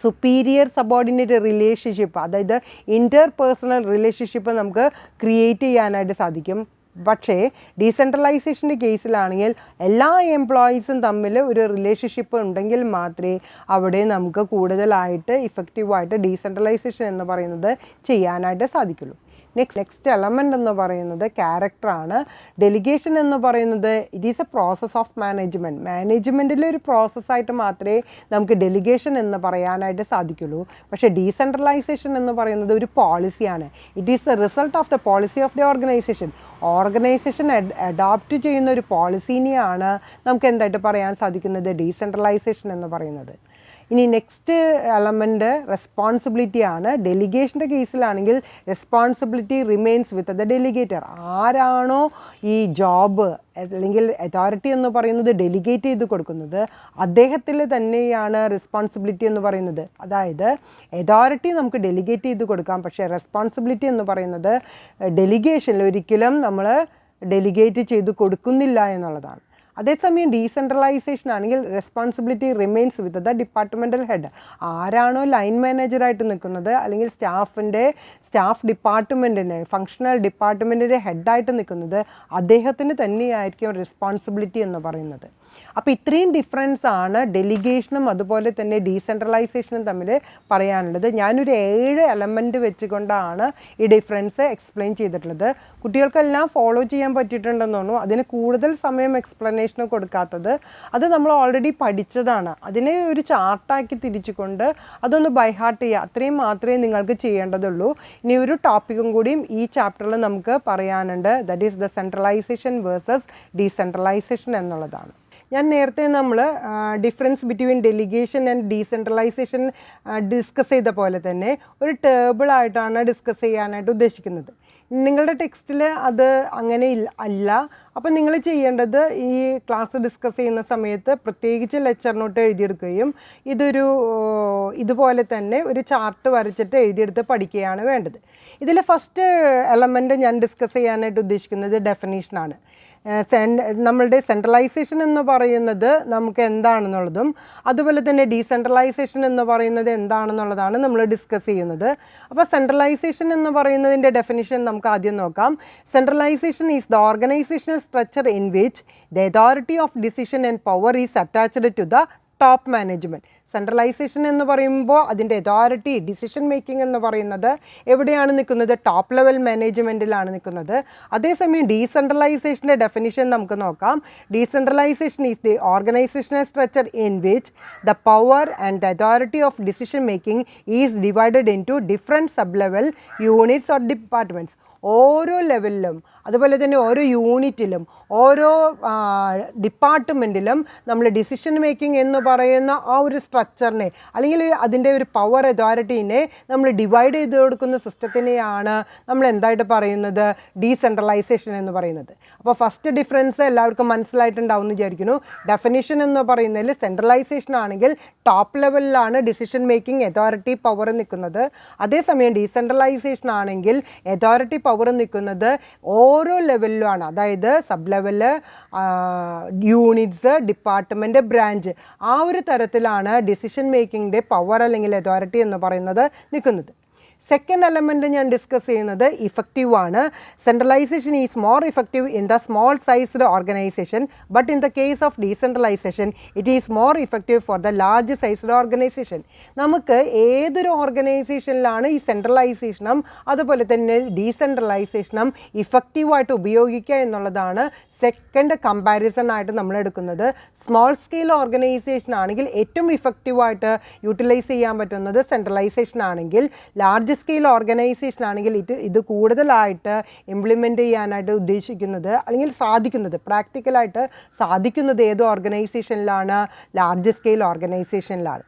സുപ്പീരിയർ സബോർഡിനേറ്റ് റിലേഷൻഷിപ്പ്, അതായത് ഇൻ്റർ പേഴ്സണൽ റിലേഷൻഷിപ്പ് നമുക്ക് ക്രിയേറ്റ് ചെയ്യാനായിട്ട് സാധിക്കും. പക്ഷേ ഡീസെൻട്രലൈസേഷൻ്റെ കേസിലാണെങ്കിൽ എല്ലാ എംപ്ലോയീസും തമ്മിൽ ഒരു റിലേഷൻഷിപ്പ് ഉണ്ടെങ്കിൽ മാത്രമേ അവിടെ നമുക്ക് കൂടുതലായിട്ട് ഇഫക്റ്റീവായിട്ട് ഡീസെൻട്രലൈസേഷൻ എന്ന് പറയുന്നത് ചെയ്യാനായിട്ട് സാധിക്കുള്ളൂ. നെക്സ്റ്റ് എലമെൻ്റ് എന്ന് പറയുന്നത് ക്യാരക്ടറാണ്. ഡെലിഗേഷൻ എന്ന് പറയുന്നത് it is a process of മാനേജ്മെൻറ്റിലെ ഒരു പ്രോസസ്സായിട്ട് മാത്രമേ നമുക്ക് ഡെലിഗേഷൻ എന്ന് പറയാനായിട്ട് സാധിക്കുള്ളൂ. പക്ഷേ ഡീസെൻട്രലൈസേഷൻ എന്ന് പറയുന്നത് ഒരു പോളിസിയാണ്. It is a result of the policy of the organisation adopt ചെയ്യുന്ന ഒരു പോളിസീനെയാണ് നമുക്ക് എന്തായിട്ട് പറയാൻ സാധിക്കുന്നത്, ഡീസെൻട്രലൈസേഷൻ എന്ന് പറയുന്നത്. ഇനി നെക്സ്റ്റ് എലമെൻ്റ് റെസ്പോൺസിബിലിറ്റി ആണ്. ഡെലിഗേഷൻ്റെ കേസിലാണെങ്കിൽ റെസ്പോൺസിബിലിറ്റി റിമെയിൻസ് വിത്ത് ദ ഡെലിഗേറ്റർ. ആരാണോ ഈ ജോബ് അല്ലെങ്കിൽ അതോറിറ്റി എന്ന് പറയുന്നത് ഡെലിഗേറ്റ് ചെയ്ത് കൊടുക്കുന്നത്, അദ്ദേഹത്തിൽ തന്നെയാണ് റെസ്പോൺസിബിലിറ്റി എന്ന് പറയുന്നത്. അതായത് അതോറിറ്റി നമുക്ക് ഡെലിഗേറ്റ് ചെയ്ത് കൊടുക്കാം, പക്ഷേ റെസ്പോൺസിബിലിറ്റി എന്ന് പറയുന്നത് ഡെലിഗേഷനിൽ ഒരിക്കലും നമ്മൾ ഡെലിഗേറ്റ് ചെയ്ത് കൊടുക്കുന്നില്ല എന്നുള്ളതാണ്. അതേസമയം ഡീസെൻട്രലൈസേഷൻ ആണെങ്കിൽ responsibility remains with the departmental head. ആരാണോ ലൈൻ മാനേജറായിട്ട് നിൽക്കുന്നത് അല്ലെങ്കിൽ സ്റ്റാഫ് ഡിപ്പാർട്ട്മെൻറ്റിന് ഫങ്ഷണൽ ഡിപ്പാർട്ട്മെൻറ്റിൻ്റെ ഹെഡായിട്ട് നിൽക്കുന്നത്, അദ്ദേഹത്തിന് തന്നെയായിരിക്കും റെസ്പോൺസിബിലിറ്റി എന്ന് പറയുന്നത്. അപ്പോൾ ഇത്രയും ഡിഫറൻസ് ആണ് ഡെലിഗേഷനും അതുപോലെ തന്നെ ഡീസെൻട്രലൈസേഷനും തമ്മിൽ പറയാനുള്ളത്. ഞാനൊരു 7 എലമെൻറ്റ് വെച്ചുകൊണ്ടാണ് ഈ ഡിഫറൻസ് എക്സ്പ്ലെയിൻ ചെയ്തിട്ടുള്ളത്. കുട്ടികൾക്കെല്ലാം ഫോളോ ചെയ്യാൻ പറ്റിയിട്ടുണ്ടെന്ന് തോന്നുന്നു. അതിന് കൂടുതൽ സമയം എക്സ്പ്ലനേഷന് കൊടുക്കാത്തത് അത് നമ്മൾ ഓൾറെഡി പഠിച്ചതാണ്. അതിനെ ഒരു ചാർട്ടാക്കി തിരിച്ചുകൊണ്ട് അതൊന്ന് ബൈഹാർട്ട് ചെയ്യുക, അത്രയും മാത്രമേ നിങ്ങൾക്ക് ചെയ്യേണ്ടതുള്ളൂ. ഇനി ഒരു ടോപ്പിക്കും കൂടിയും ഈ ചാപ്റ്ററിൽ നമുക്ക് പറയാനുണ്ട്. That is the centralisation versus decentralisation എന്നുള്ളതാണ്. ഞാൻ നേരത്തെ നമ്മൾ difference between delegation and decentralisation discuss ചെയ്ത പോലെ തന്നെ ഒരു ടേബിളായിട്ടാണ് ഡിസ്കസ് ചെയ്യാനായിട്ട് ഉദ്ദേശിക്കുന്നത്. നിങ്ങളുടെ ടെക്സ്റ്റിൽ അത് അങ്ങനെ അല്ല. അപ്പം നിങ്ങൾ ചെയ്യേണ്ടത് ഈ ക്ലാസ് ഡിസ്കസ് ചെയ്യുന്ന സമയത്ത് പ്രത്യേകിച്ച് ലെക്ചർ നോട്ട് എഴുതിയെടുക്കുകയും ഇതുപോലെ തന്നെ ഒരു ചാർട്ട് വരച്ചിട്ട് എഴുതിയെടുത്ത് പഠിക്കുകയാണ് വേണ്ടത്. ഇതിൽ ഫസ്റ്റ് എലമെൻറ്റ് ഞാൻ ഡിസ്കസ് ചെയ്യാനായിട്ട് ഉദ്ദേശിക്കുന്നത് ഡെഫിനീഷനാണ്. നമ്മളുടെ സെൻട്രലൈസേഷൻ എന്ന് പറയുന്നത് നമുക്ക് എന്താണെന്നുള്ളതും അതുപോലെ തന്നെ ഡീസെൻട്രലൈസേഷൻ എന്ന് പറയുന്നത് എന്താണെന്നുള്ളതാണ് നമ്മൾ ഡിസ്കസ് ചെയ്യുന്നത്. അപ്പോൾ സെൻട്രലൈസേഷൻ എന്ന് പറയുന്നതിൻ്റെ ഡെഫിനിഷൻ നമുക്ക് ആദ്യം നോക്കാം. Centralization is the organizational structure in which the authority of decision and power is attached to the top management. Centralization എന്ന് പറയുമ്പോൾ അതിൻ്റെ അതോറിറ്റി ഡിസിഷൻ മേക്കിംഗ് എന്ന് പറയുന്നത് എവിടെയാണ് നിൽക്കുന്നത്, ടോപ്പ് ലെവൽ മാനേജ്മെൻറ്റിലാണ് നിൽക്കുന്നത്. അതേസമയം ഡീസെൻട്രലൈസേഷൻ്റെ ഡെഫിനിഷൻ നമുക്ക് നോക്കാം. Decentralization is the organizational structure in which the power and the authority of decision making is divided into different sub level units or departments. ഓരോ ലെവലിലും അതുപോലെ തന്നെ ഓരോ യൂണിറ്റിലും ഓരോ ഡിപ്പാർട്ട്മെൻറ്റിലും നമ്മൾ ഡിസിഷൻ മേക്കിംഗ് എന്ന് പറയുന്ന ആ ഒരു സ്ട്രക്ചറിനെ അല്ലെങ്കിൽ അതിൻ്റെ ഒരു പവർ അതോറിറ്റീനെ നമ്മൾ ഡിവൈഡ് ചെയ്ത് കൊടുക്കുന്ന സിസ്റ്റത്തിനെയാണ് നമ്മൾ എന്തായിട്ട് പറയുന്നത്, ഡീസെൻട്രലൈസേഷൻ എന്ന് പറയുന്നത്. അപ്പോൾ ഫസ്റ്റ് ഡിഫറൻസ് എല്ലാവർക്കും മനസ്സിലായിട്ടുണ്ടാവും എന്ന് വിചാരിക്കുന്നു. ഡെഫിനിഷൻ എന്ന് പറയുന്നതിൽ സെൻട്രലൈസേഷൻ ആണെങ്കിൽ ടോപ്പ് ലെവലിലാണ് ഡിസിഷൻ മേക്കിംഗ് അതോറിറ്റി പവർ നിൽക്കുന്നത്. അതേസമയം ഡീസെൻട്രലൈസേഷൻ ആണെങ്കിൽ അതോറിറ്റി പവർ നിൽക്കുന്നത് ഓരോ ലെവലിലുമാണ്. അതായത് sub level, units, department, branch, ആ ഒരു തരത്തിലാണ് ഡിസിഷൻ മേക്കിങ്ങിൻ്റെ പവർ അല്ലെങ്കിൽ അതോറിറ്റി എന്ന് പറയുന്നത് നിൽക്കുന്നത്. സെക്കൻഡ് എലമെൻറ്റ് ഞാൻ ഡിസ്കസ് ചെയ്യുന്നത് ഇഫക്റ്റീവ് ആണ്. Centralisation is more effective in the small sized organisation, but in the case of decentralisation it is more effective for the large sized organisation. നമുക്ക് ഏതൊരു ഓർഗനൈസേഷനിലാണ് ഈ സെൻട്രലൈസേഷനും അതുപോലെ തന്നെ ഡീസെൻട്രലൈസേഷനും ഇഫക്റ്റീവായിട്ട് ഉപയോഗിക്കുക എന്നുള്ളതാണ് സെക്കൻഡ് കമ്പാരിസൺ ആയിട്ട് നമ്മൾ എടുക്കുന്നത്. സ്മോൾ സ്കെയിൽ ഓർഗനൈസേഷൻ ആണെങ്കിൽ ഏറ്റവും ഇഫക്റ്റീവായിട്ട് യൂട്ടിലൈസ് ചെയ്യാൻ പറ്റുന്നത് സെൻട്രലൈസേഷൻ ആണെങ്കിൽ, ലാർജ് സ്കെയിൽ ഓർഗനൈസേഷൻ ആണെങ്കിൽ ഇത് കൂടുതലായിട്ട് ഇംപ്ലിമെൻ്റ് ചെയ്യാനായിട്ട് ഉദ്ദേശിക്കുന്നത് അല്ലെങ്കിൽ സാധിക്കുന്നത്, പ്രാക്ടിക്കലായിട്ട് സാധിക്കുന്നത് ഏത് ഓർഗനൈസേഷനിലാണ്, ലാർജ് സ്കെയിൽ ഓർഗനൈസേഷനിലാണ്.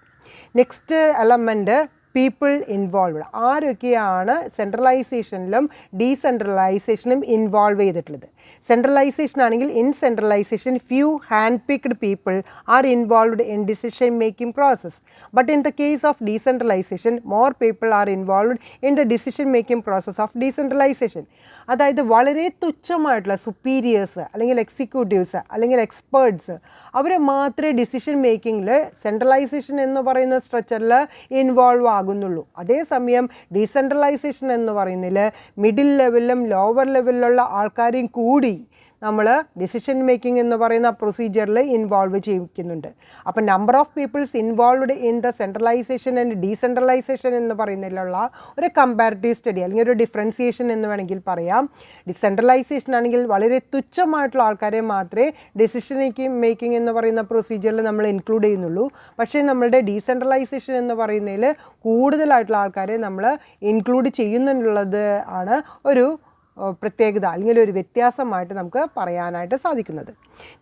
Next element people involved. ആരൊക്കെയാണ് സെൻട്രലൈസേഷനിലും ഡീസെൻട്രലൈസേഷനും ഇൻവോൾവ് ചെയ്തിട്ടുള്ളത്? സെൻട്രലൈസേഷൻ ആണെങ്കിൽ in centralisation few hand picked people are involved in decision making process, but in the case of decentralisation more people are involved in the decision making process of decentralisation. അതായത് വളരെ തുച്ഛമായിട്ടുള്ള സുപ്പീരിയേഴ്സ് അല്ലെങ്കിൽ എക്സിക്യൂട്ടീവ്സ് അല്ലെങ്കിൽ എക്സ്പേർട്സ് അവരെ മാത്രമേ ഡിസിഷൻ മേക്കിങ്ങിൽ സെൻട്രലൈസേഷൻ എന്ന് പറയുന്ന സ്ട്രക്ചറിൽ ഇൻവോൾവ് ആകുന്നുള്ളൂ. അതേസമയം ഡീസെൻട്രലൈസേഷൻ എന്ന് പറയുന്നതിൽ മിഡിൽ ലെവലിലും ലോവർ ലെവലിലുള്ള ആൾക്കാരെയും കൂടി നമ്മൾ ഡിസിഷൻ മേക്കിംഗ് എന്ന് പറയുന്ന പ്രൊസീജിയറിൽ ഇൻവോൾവ് ചെയ്യിക്കുന്നുണ്ട്. അപ്പോൾ number of peoples involved in the centralization and decentralization എന്ന് പറയുന്നതിലുള്ള ഒരു കമ്പാരിറ്റീവ് സ്റ്റഡി അല്ലെങ്കിൽ ഒരു ഡിഫറൻസിയേഷൻ എന്ന് വേണമെങ്കിൽ പറയാം. ഡിസെൻട്രലൈസേഷൻ ആണെങ്കിൽ വളരെ തുച്ഛമായിട്ടുള്ള ആൾക്കാരെ മാത്രമേ ഡിസിഷൻ മേക്കിംഗ് എന്ന് പറയുന്ന പ്രൊസീജിയറിൽ നമ്മൾ ഇൻക്ലൂഡ് ചെയ്യുന്നുള്ളൂ. പക്ഷേ നമ്മളുടെ ഡീസെൻട്രലൈസേഷൻ എന്ന് പറയുന്നതിൽ കൂടുതലായിട്ടുള്ള ആൾക്കാരെ നമ്മൾ ഇൻക്ലൂഡ് ചെയ്യുന്നുള്ളത് ആണ് ഒരു പ്രത്യേകത അല്ലെങ്കിൽ ഒരു വ്യത്യാസമായിട്ട് നമുക്ക് പറയാനായിട്ട് സാധിക്കുന്നത്.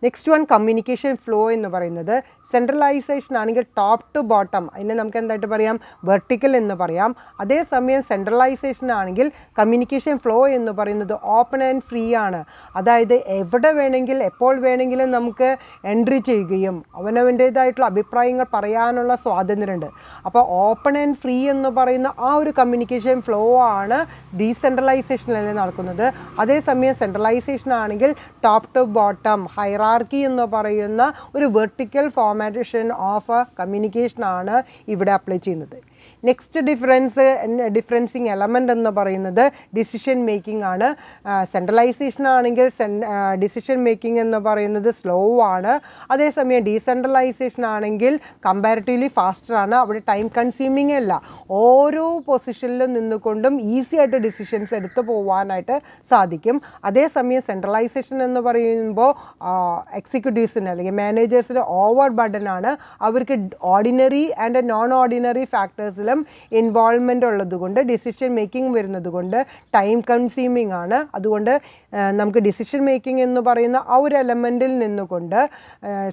നെക്സ്റ്റ് വൺ കമ്മ്യൂണിക്കേഷൻ ഫ്ലോ എന്ന് പറയുന്നത് സെൻട്രലൈസേഷൻ ആണെങ്കിൽ ടോപ്പ് ടു ബോട്ടം, അതിനെ നമുക്ക് എന്തായിട്ട് പറയാം, വെർട്ടിക്കൽ എന്ന് പറയാം. അതേസമയം സെൻട്രലൈസേഷൻ ആണെങ്കിൽ കമ്മ്യൂണിക്കേഷൻ ഫ്ലോ എന്ന് പറയുന്നത് ഓപ്പൺ ആൻഡ് ഫ്രീ ആണ്. അതായത് എവിടെ വേണമെങ്കിൽ എപ്പോൾ വേണമെങ്കിലും നമുക്ക് എൻട്രി ചെയ്യുകയും അവനവൻ്റേതായിട്ടുള്ള അഭിപ്രായങ്ങൾ പറയാനുള്ള സ്വാതന്ത്ര്യമുണ്ട്. അപ്പോൾ ഓപ്പൺ ആൻഡ് ഫ്രീ എന്ന് പറയുന്ന ആ ഒരു കമ്മ്യൂണിക്കേഷൻ ഫ്ലോ ആണ് ഡീസെൻട്രലൈസേഷനിൽ നടക്കുന്നത്. അതേസമയം സെൻട്രലൈസേഷൻ ആണെങ്കിൽ ടോപ്പ് ടു ബോട്ടം ഹൈറാർക്കി എന്ന് പറയുന്ന ഒരു വെർട്ടിക്കൽ ഫോർമാറ്റേഷൻ ഓഫ് കമ്മ്യൂണിക്കേഷൻ ആണ് ഇവിടെ അപ്ലൈ ചെയ്യുന്നത്. നെക്സ്റ്റ് ഡിഫറൻസിങ് എലമെൻ്റ് എന്ന് പറയുന്നത് ഡിസിഷൻ മേക്കിംഗ് ആണ്. സെൻട്രലൈസേഷൻ ആണെങ്കിൽ ഡിസിഷൻ മേക്കിംഗ് എന്ന് പറയുന്നത് സ്ലോ ആണ്. അതേസമയം ഡീസെൻട്രലൈസേഷൻ ആണെങ്കിൽ കമ്പാരിറ്റീവ്ലി ഫാസ്റ്റർ ആണ്. അവിടെ ടൈം കൺസ്യൂമിങ് അല്ല, ഓരോ പൊസിഷനിലും നിന്നുകൊണ്ടും ഈസി ആയിട്ട് ഡിസിഷൻസ് എടുത്തു പോകാനായിട്ട് സാധിക്കും. അതേസമയം സെൻട്രലൈസേഷൻ എന്ന് പറയുമ്പോൾ എക്സിക്യൂട്ടീവ്സിന് അല്ലെങ്കിൽ മാനേജേഴ്സിന് ഓവർ ബർഡൻ ആണ്. അവർക്ക് ഓർഡിനറി ആൻഡ് നോൺ ഓർഡിനറി ഫാക്ടേഴ്സിലും ഇൻവോൾവ്മെൻ്റ് ഉള്ളതുകൊണ്ട് ഡിസിഷൻ മേക്കിംഗ് വരുന്നത് കൊണ്ട് ടൈം കൺസ്യൂമിങ് ആണ്. അതുകൊണ്ട് നമുക്ക് ഡിസിഷൻ മേക്കിംഗ് എന്ന് പറയുന്ന ആ ഒരു എലമെൻറ്റിൽ നിന്നുകൊണ്ട്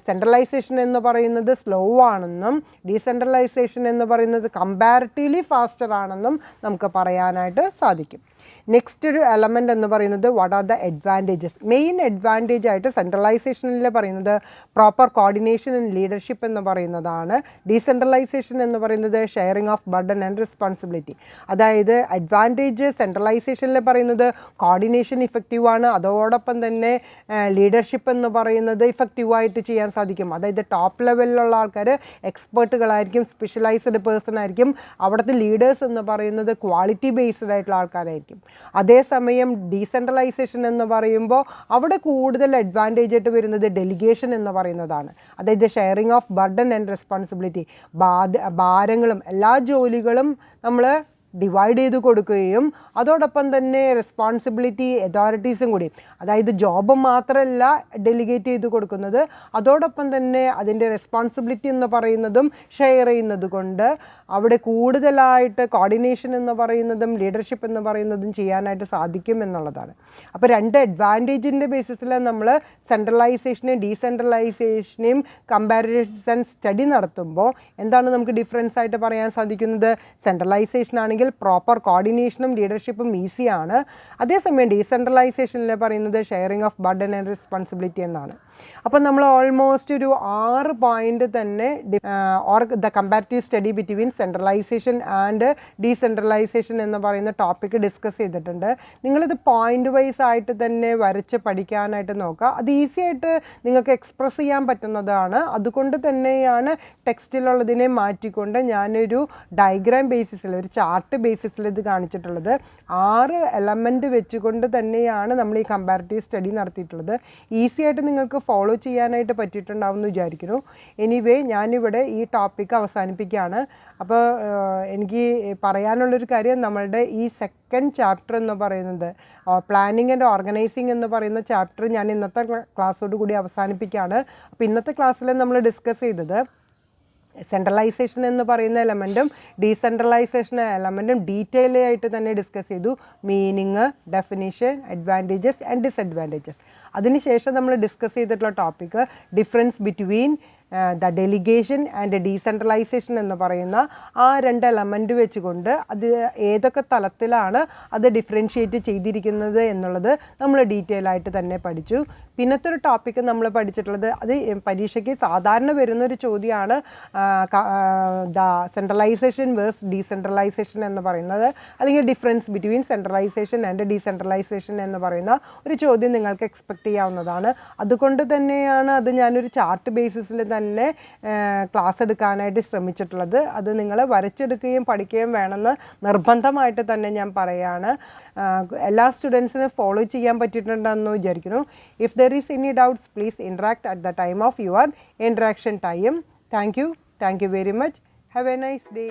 സെൻട്രലൈസേഷൻ എന്ന് പറയുന്നത് സ്ലോ ആണെന്നും ഡീസെൻട്രലൈസേഷൻ എന്ന് പറയുന്നത് കമ്പാരിറ്റീവ്ലി ഫാസ്റ്റർ ആണെന്നും നമുക്ക് പറയാനായിട്ട് സാധിക്കും. നെക്സ്റ്റ് ഒരു എലമെൻ്റ് എന്ന് പറയുന്നത് what are the advantages. Main advantage ആയിട്ട് സെൻട്രലൈസേഷനിൽ പറയുന്നത് പ്രോപ്പർ കോർഡിനേഷൻ ആൻഡ് ലീഡർഷിപ്പ് എന്ന് പറയുന്നതാണ്. ഡീസെൻട്രലൈസേഷൻ എന്ന് പറയുന്നത് sharing of burden and responsibility. അതായത് അഡ്വാൻറ്റേജ് സെൻട്രലൈസേഷനിൽ പറയുന്നത് കോർഡിനേഷൻ ഇഫക്റ്റീവാണ്. അതോടൊപ്പം തന്നെ ലീഡർഷിപ്പ് എന്ന് പറയുന്നത് ഇഫക്റ്റീവായിട്ട് ചെയ്യാൻ സാധിക്കും. അതായത് ടോപ്പ് ലെവലിലുള്ള ആൾക്കാർ എക്സ്പേർട്ടുകളായിരിക്കും, സ്പെഷ്യലൈസ്ഡ് പേഴ്സൺ ആയിരിക്കും. അവിടുത്തെ ലീഡേഴ്സ് എന്ന് പറയുന്നത് ക്വാളിറ്റി ബേസ്ഡ് ആയിട്ടുള്ള ആൾക്കാരായിരിക്കും. അതേസമയം ഡീസെൻട്രലൈസേഷൻ എന്ന് പറയുമ്പോൾ അവിടെ കൂടുതൽ അഡ്വാൻറ്റേജ് ആയിട്ട് വരുന്നത് ഡെലിഗേഷൻ എന്ന് പറയുന്നതാണ്. അതായത് sharing of burden and responsibility, ഭാരങ്ങളും എല്ലാ ജോലികളും നമ്മൾ ഡിവൈഡ് ചെയ്ത് കൊടുക്കുകയും അതോടൊപ്പം തന്നെ റെസ്പോൺസിബിലിറ്റി അതോറിറ്റീസും കൂടി, അതായത് ജോബ് മാത്രമല്ല ഡെലിഗേറ്റ് ചെയ്ത് കൊടുക്കുന്നത്, അതോടൊപ്പം തന്നെ അതിൻ്റെ റെസ്പോൺസിബിലിറ്റി എന്ന് പറയുന്നതും ഷെയർ ചെയ്യുന്നത് കൊണ്ട് അവിടെ കൂടുതലായിട്ട് കോർഡിനേഷൻ എന്ന് പറയുന്നതും ലീഡർഷിപ്പ് എന്ന് പറയുന്നതും ചെയ്യാനായിട്ട് സാധിക്കും എന്നുള്ളതാണ്. അപ്പോൾ രണ്ട് അഡ്വാൻറ്റേജിൻ്റെ ബേസിസിൽ നമ്മൾ സെൻട്രലൈസേഷനെയും ഡീസെൻട്രലൈസേഷനെയും കമ്പാരിസൺ സ്റ്റഡി നടത്തുമ്പോൾ എന്താണ് നമുക്ക് ഡിഫറൻസ് ആയിട്ട് പറയാൻ സാധിക്കുന്നത്? സെൻട്രലൈസേഷൻ ആണെങ്കിൽ പ്രോപ്പർ കോർഡിനേഷനും ലീഡർഷിപ്പും ഈസിയാണ്. അതേസമയം ഡീസെൻട്രലൈസേഷനിൽ പറയുന്നത് sharing of burden and responsibility എന്നാണ്. അപ്പം നമ്മൾ ഓൾമോസ്റ്റ് ഒരു 6 പോയിന്റ് തന്നെ the comparative study between centralisation and decentralization എന്ന് പറയുന്ന ടോപ്പിക്ക് ഡിസ്കസ് ചെയ്തിട്ടുണ്ട്. നിങ്ങളിത് പോയിന്റ് വൈസ് ആയിട്ട് തന്നെ വരച്ച് പഠിക്കാനായിട്ട് നോക്കുക. അത് ഈസി ആയിട്ട് നിങ്ങൾക്ക് എക്സ്പ്രസ് ചെയ്യാൻ പറ്റുന്നതാണ്. അതുകൊണ്ട് തന്നെയാണ് ടെക്സ്റ്റിലുള്ളതിനെ മാറ്റിക്കൊണ്ട് ഞാനൊരു ഡയഗ്രാം ബേസിസിൽ, ഒരു ചാർട്ട് ബേസിസിൽ ഇത് കാണിച്ചിട്ടുള്ളത്. 6 എലമെൻറ്റ് വെച്ചുകൊണ്ട് തന്നെയാണ് നമ്മൾ ഈ കമ്പാരിറ്റീവ് സ്റ്റഡി നടത്തിയിട്ടുള്ളത്. ഈസി ആയിട്ട് നിങ്ങൾക്ക് ഫോളോ ചെയ്യാനായിട്ട് പറ്റിയിട്ടുണ്ടാവും എന്ന് വിചാരിക്കുന്നു. എനിവേ ഞാനിവിടെ ഈ ടോപ്പിക്ക് അവസാനിപ്പിക്കുകയാണ്. അപ്പോൾ എനിക്ക് പറയാനുള്ളൊരു കാര്യം, നമ്മളുടെ ഈ സെക്കൻഡ് ചാപ്റ്റർ എന്ന് പറയുന്നത് പ്ലാനിങ് ആൻഡ് ഓർഗനൈസിങ് എന്ന് പറയുന്ന ചാപ്റ്റർ ഞാൻ ഇന്നത്തെ ക്ലാസ്സോട് കൂടി അവസാനിപ്പിക്കുകയാണ്. അപ്പോൾ ഇന്നത്തെ ക്ലാസ്സിൽ നമ്മൾ ഡിസ്കസ് ചെയ്തത് സെൻട്രലൈസേഷൻ എന്ന് പറയുന്ന എലമെൻറ്റും ഡീസെൻട്രലൈസേഷൻ എലമെൻറ്റും ഡീറ്റെയിൽ ആയിട്ട് തന്നെ ഡിസ്കസ് ചെയ്തു. Meaning, definition, advantages and disadvantages. അതിനുശേഷം നമ്മൾ ഡിസ്കസ് ചെയ്തിട്ടുള്ള topic difference between the delegation and decentralization എന്ന് പറയുന്ന ആ 2 എലമെൻറ്റ് വെച്ചുകൊണ്ട് അത് ഏതൊക്കെ തലത്തിലാണ് അത് ഡിഫറൻഷ്യേറ്റ് ചെയ്തിരിക്കുന്നത് എന്നുള്ളത് നമ്മൾ ഡീറ്റെയിൽ ആയിട്ട് തന്നെ പഠിച്ചു. പിന്നത്തെ ഒരു ടോപ്പിക്ക് നമ്മൾ പഠിച്ചിട്ടുള്ളത്, അത് പരീക്ഷയ്ക്ക് സാധാരണ വരുന്നൊരു ചോദ്യമാണ്, ദ സെൻട്രലൈസേഷൻ വേഴ്സ് ഡീസെൻട്രലൈസേഷൻ എന്ന് പറയുന്നത്, അല്ലെങ്കിൽ difference between centralisation and decentralization എന്ന് പറയുന്ന ഒരു ചോദ്യം നിങ്ങൾക്ക് എക്സ്പെക്റ്റ് ചെയ്യാവുന്നതാണ്. അതുകൊണ്ട് തന്നെയാണ് അത് ഞാനൊരു ചാർട്ട് ബേസിസിൽ തന്നെ തന്നെ ക്ലാസ് എടുക്കാനായിട്ട് ശ്രമിച്ചിട്ടുള്ളത്. അത് നിങ്ങൾ വരച്ചെടുക്കുകയും പഠിക്കുകയും വേണമെന്ന് നിർബന്ധമായിട്ട് തന്നെ ഞാൻ പറയുകയാണ്. എല്ലാ സ്റ്റുഡൻസിനും ഫോളോ ചെയ്യാൻ പറ്റിയിട്ടുണ്ടെന്ന് വിചാരിക്കുന്നു. If there is any doubts please interact at the time of your interaction time. Thank you very much. Have A nice day.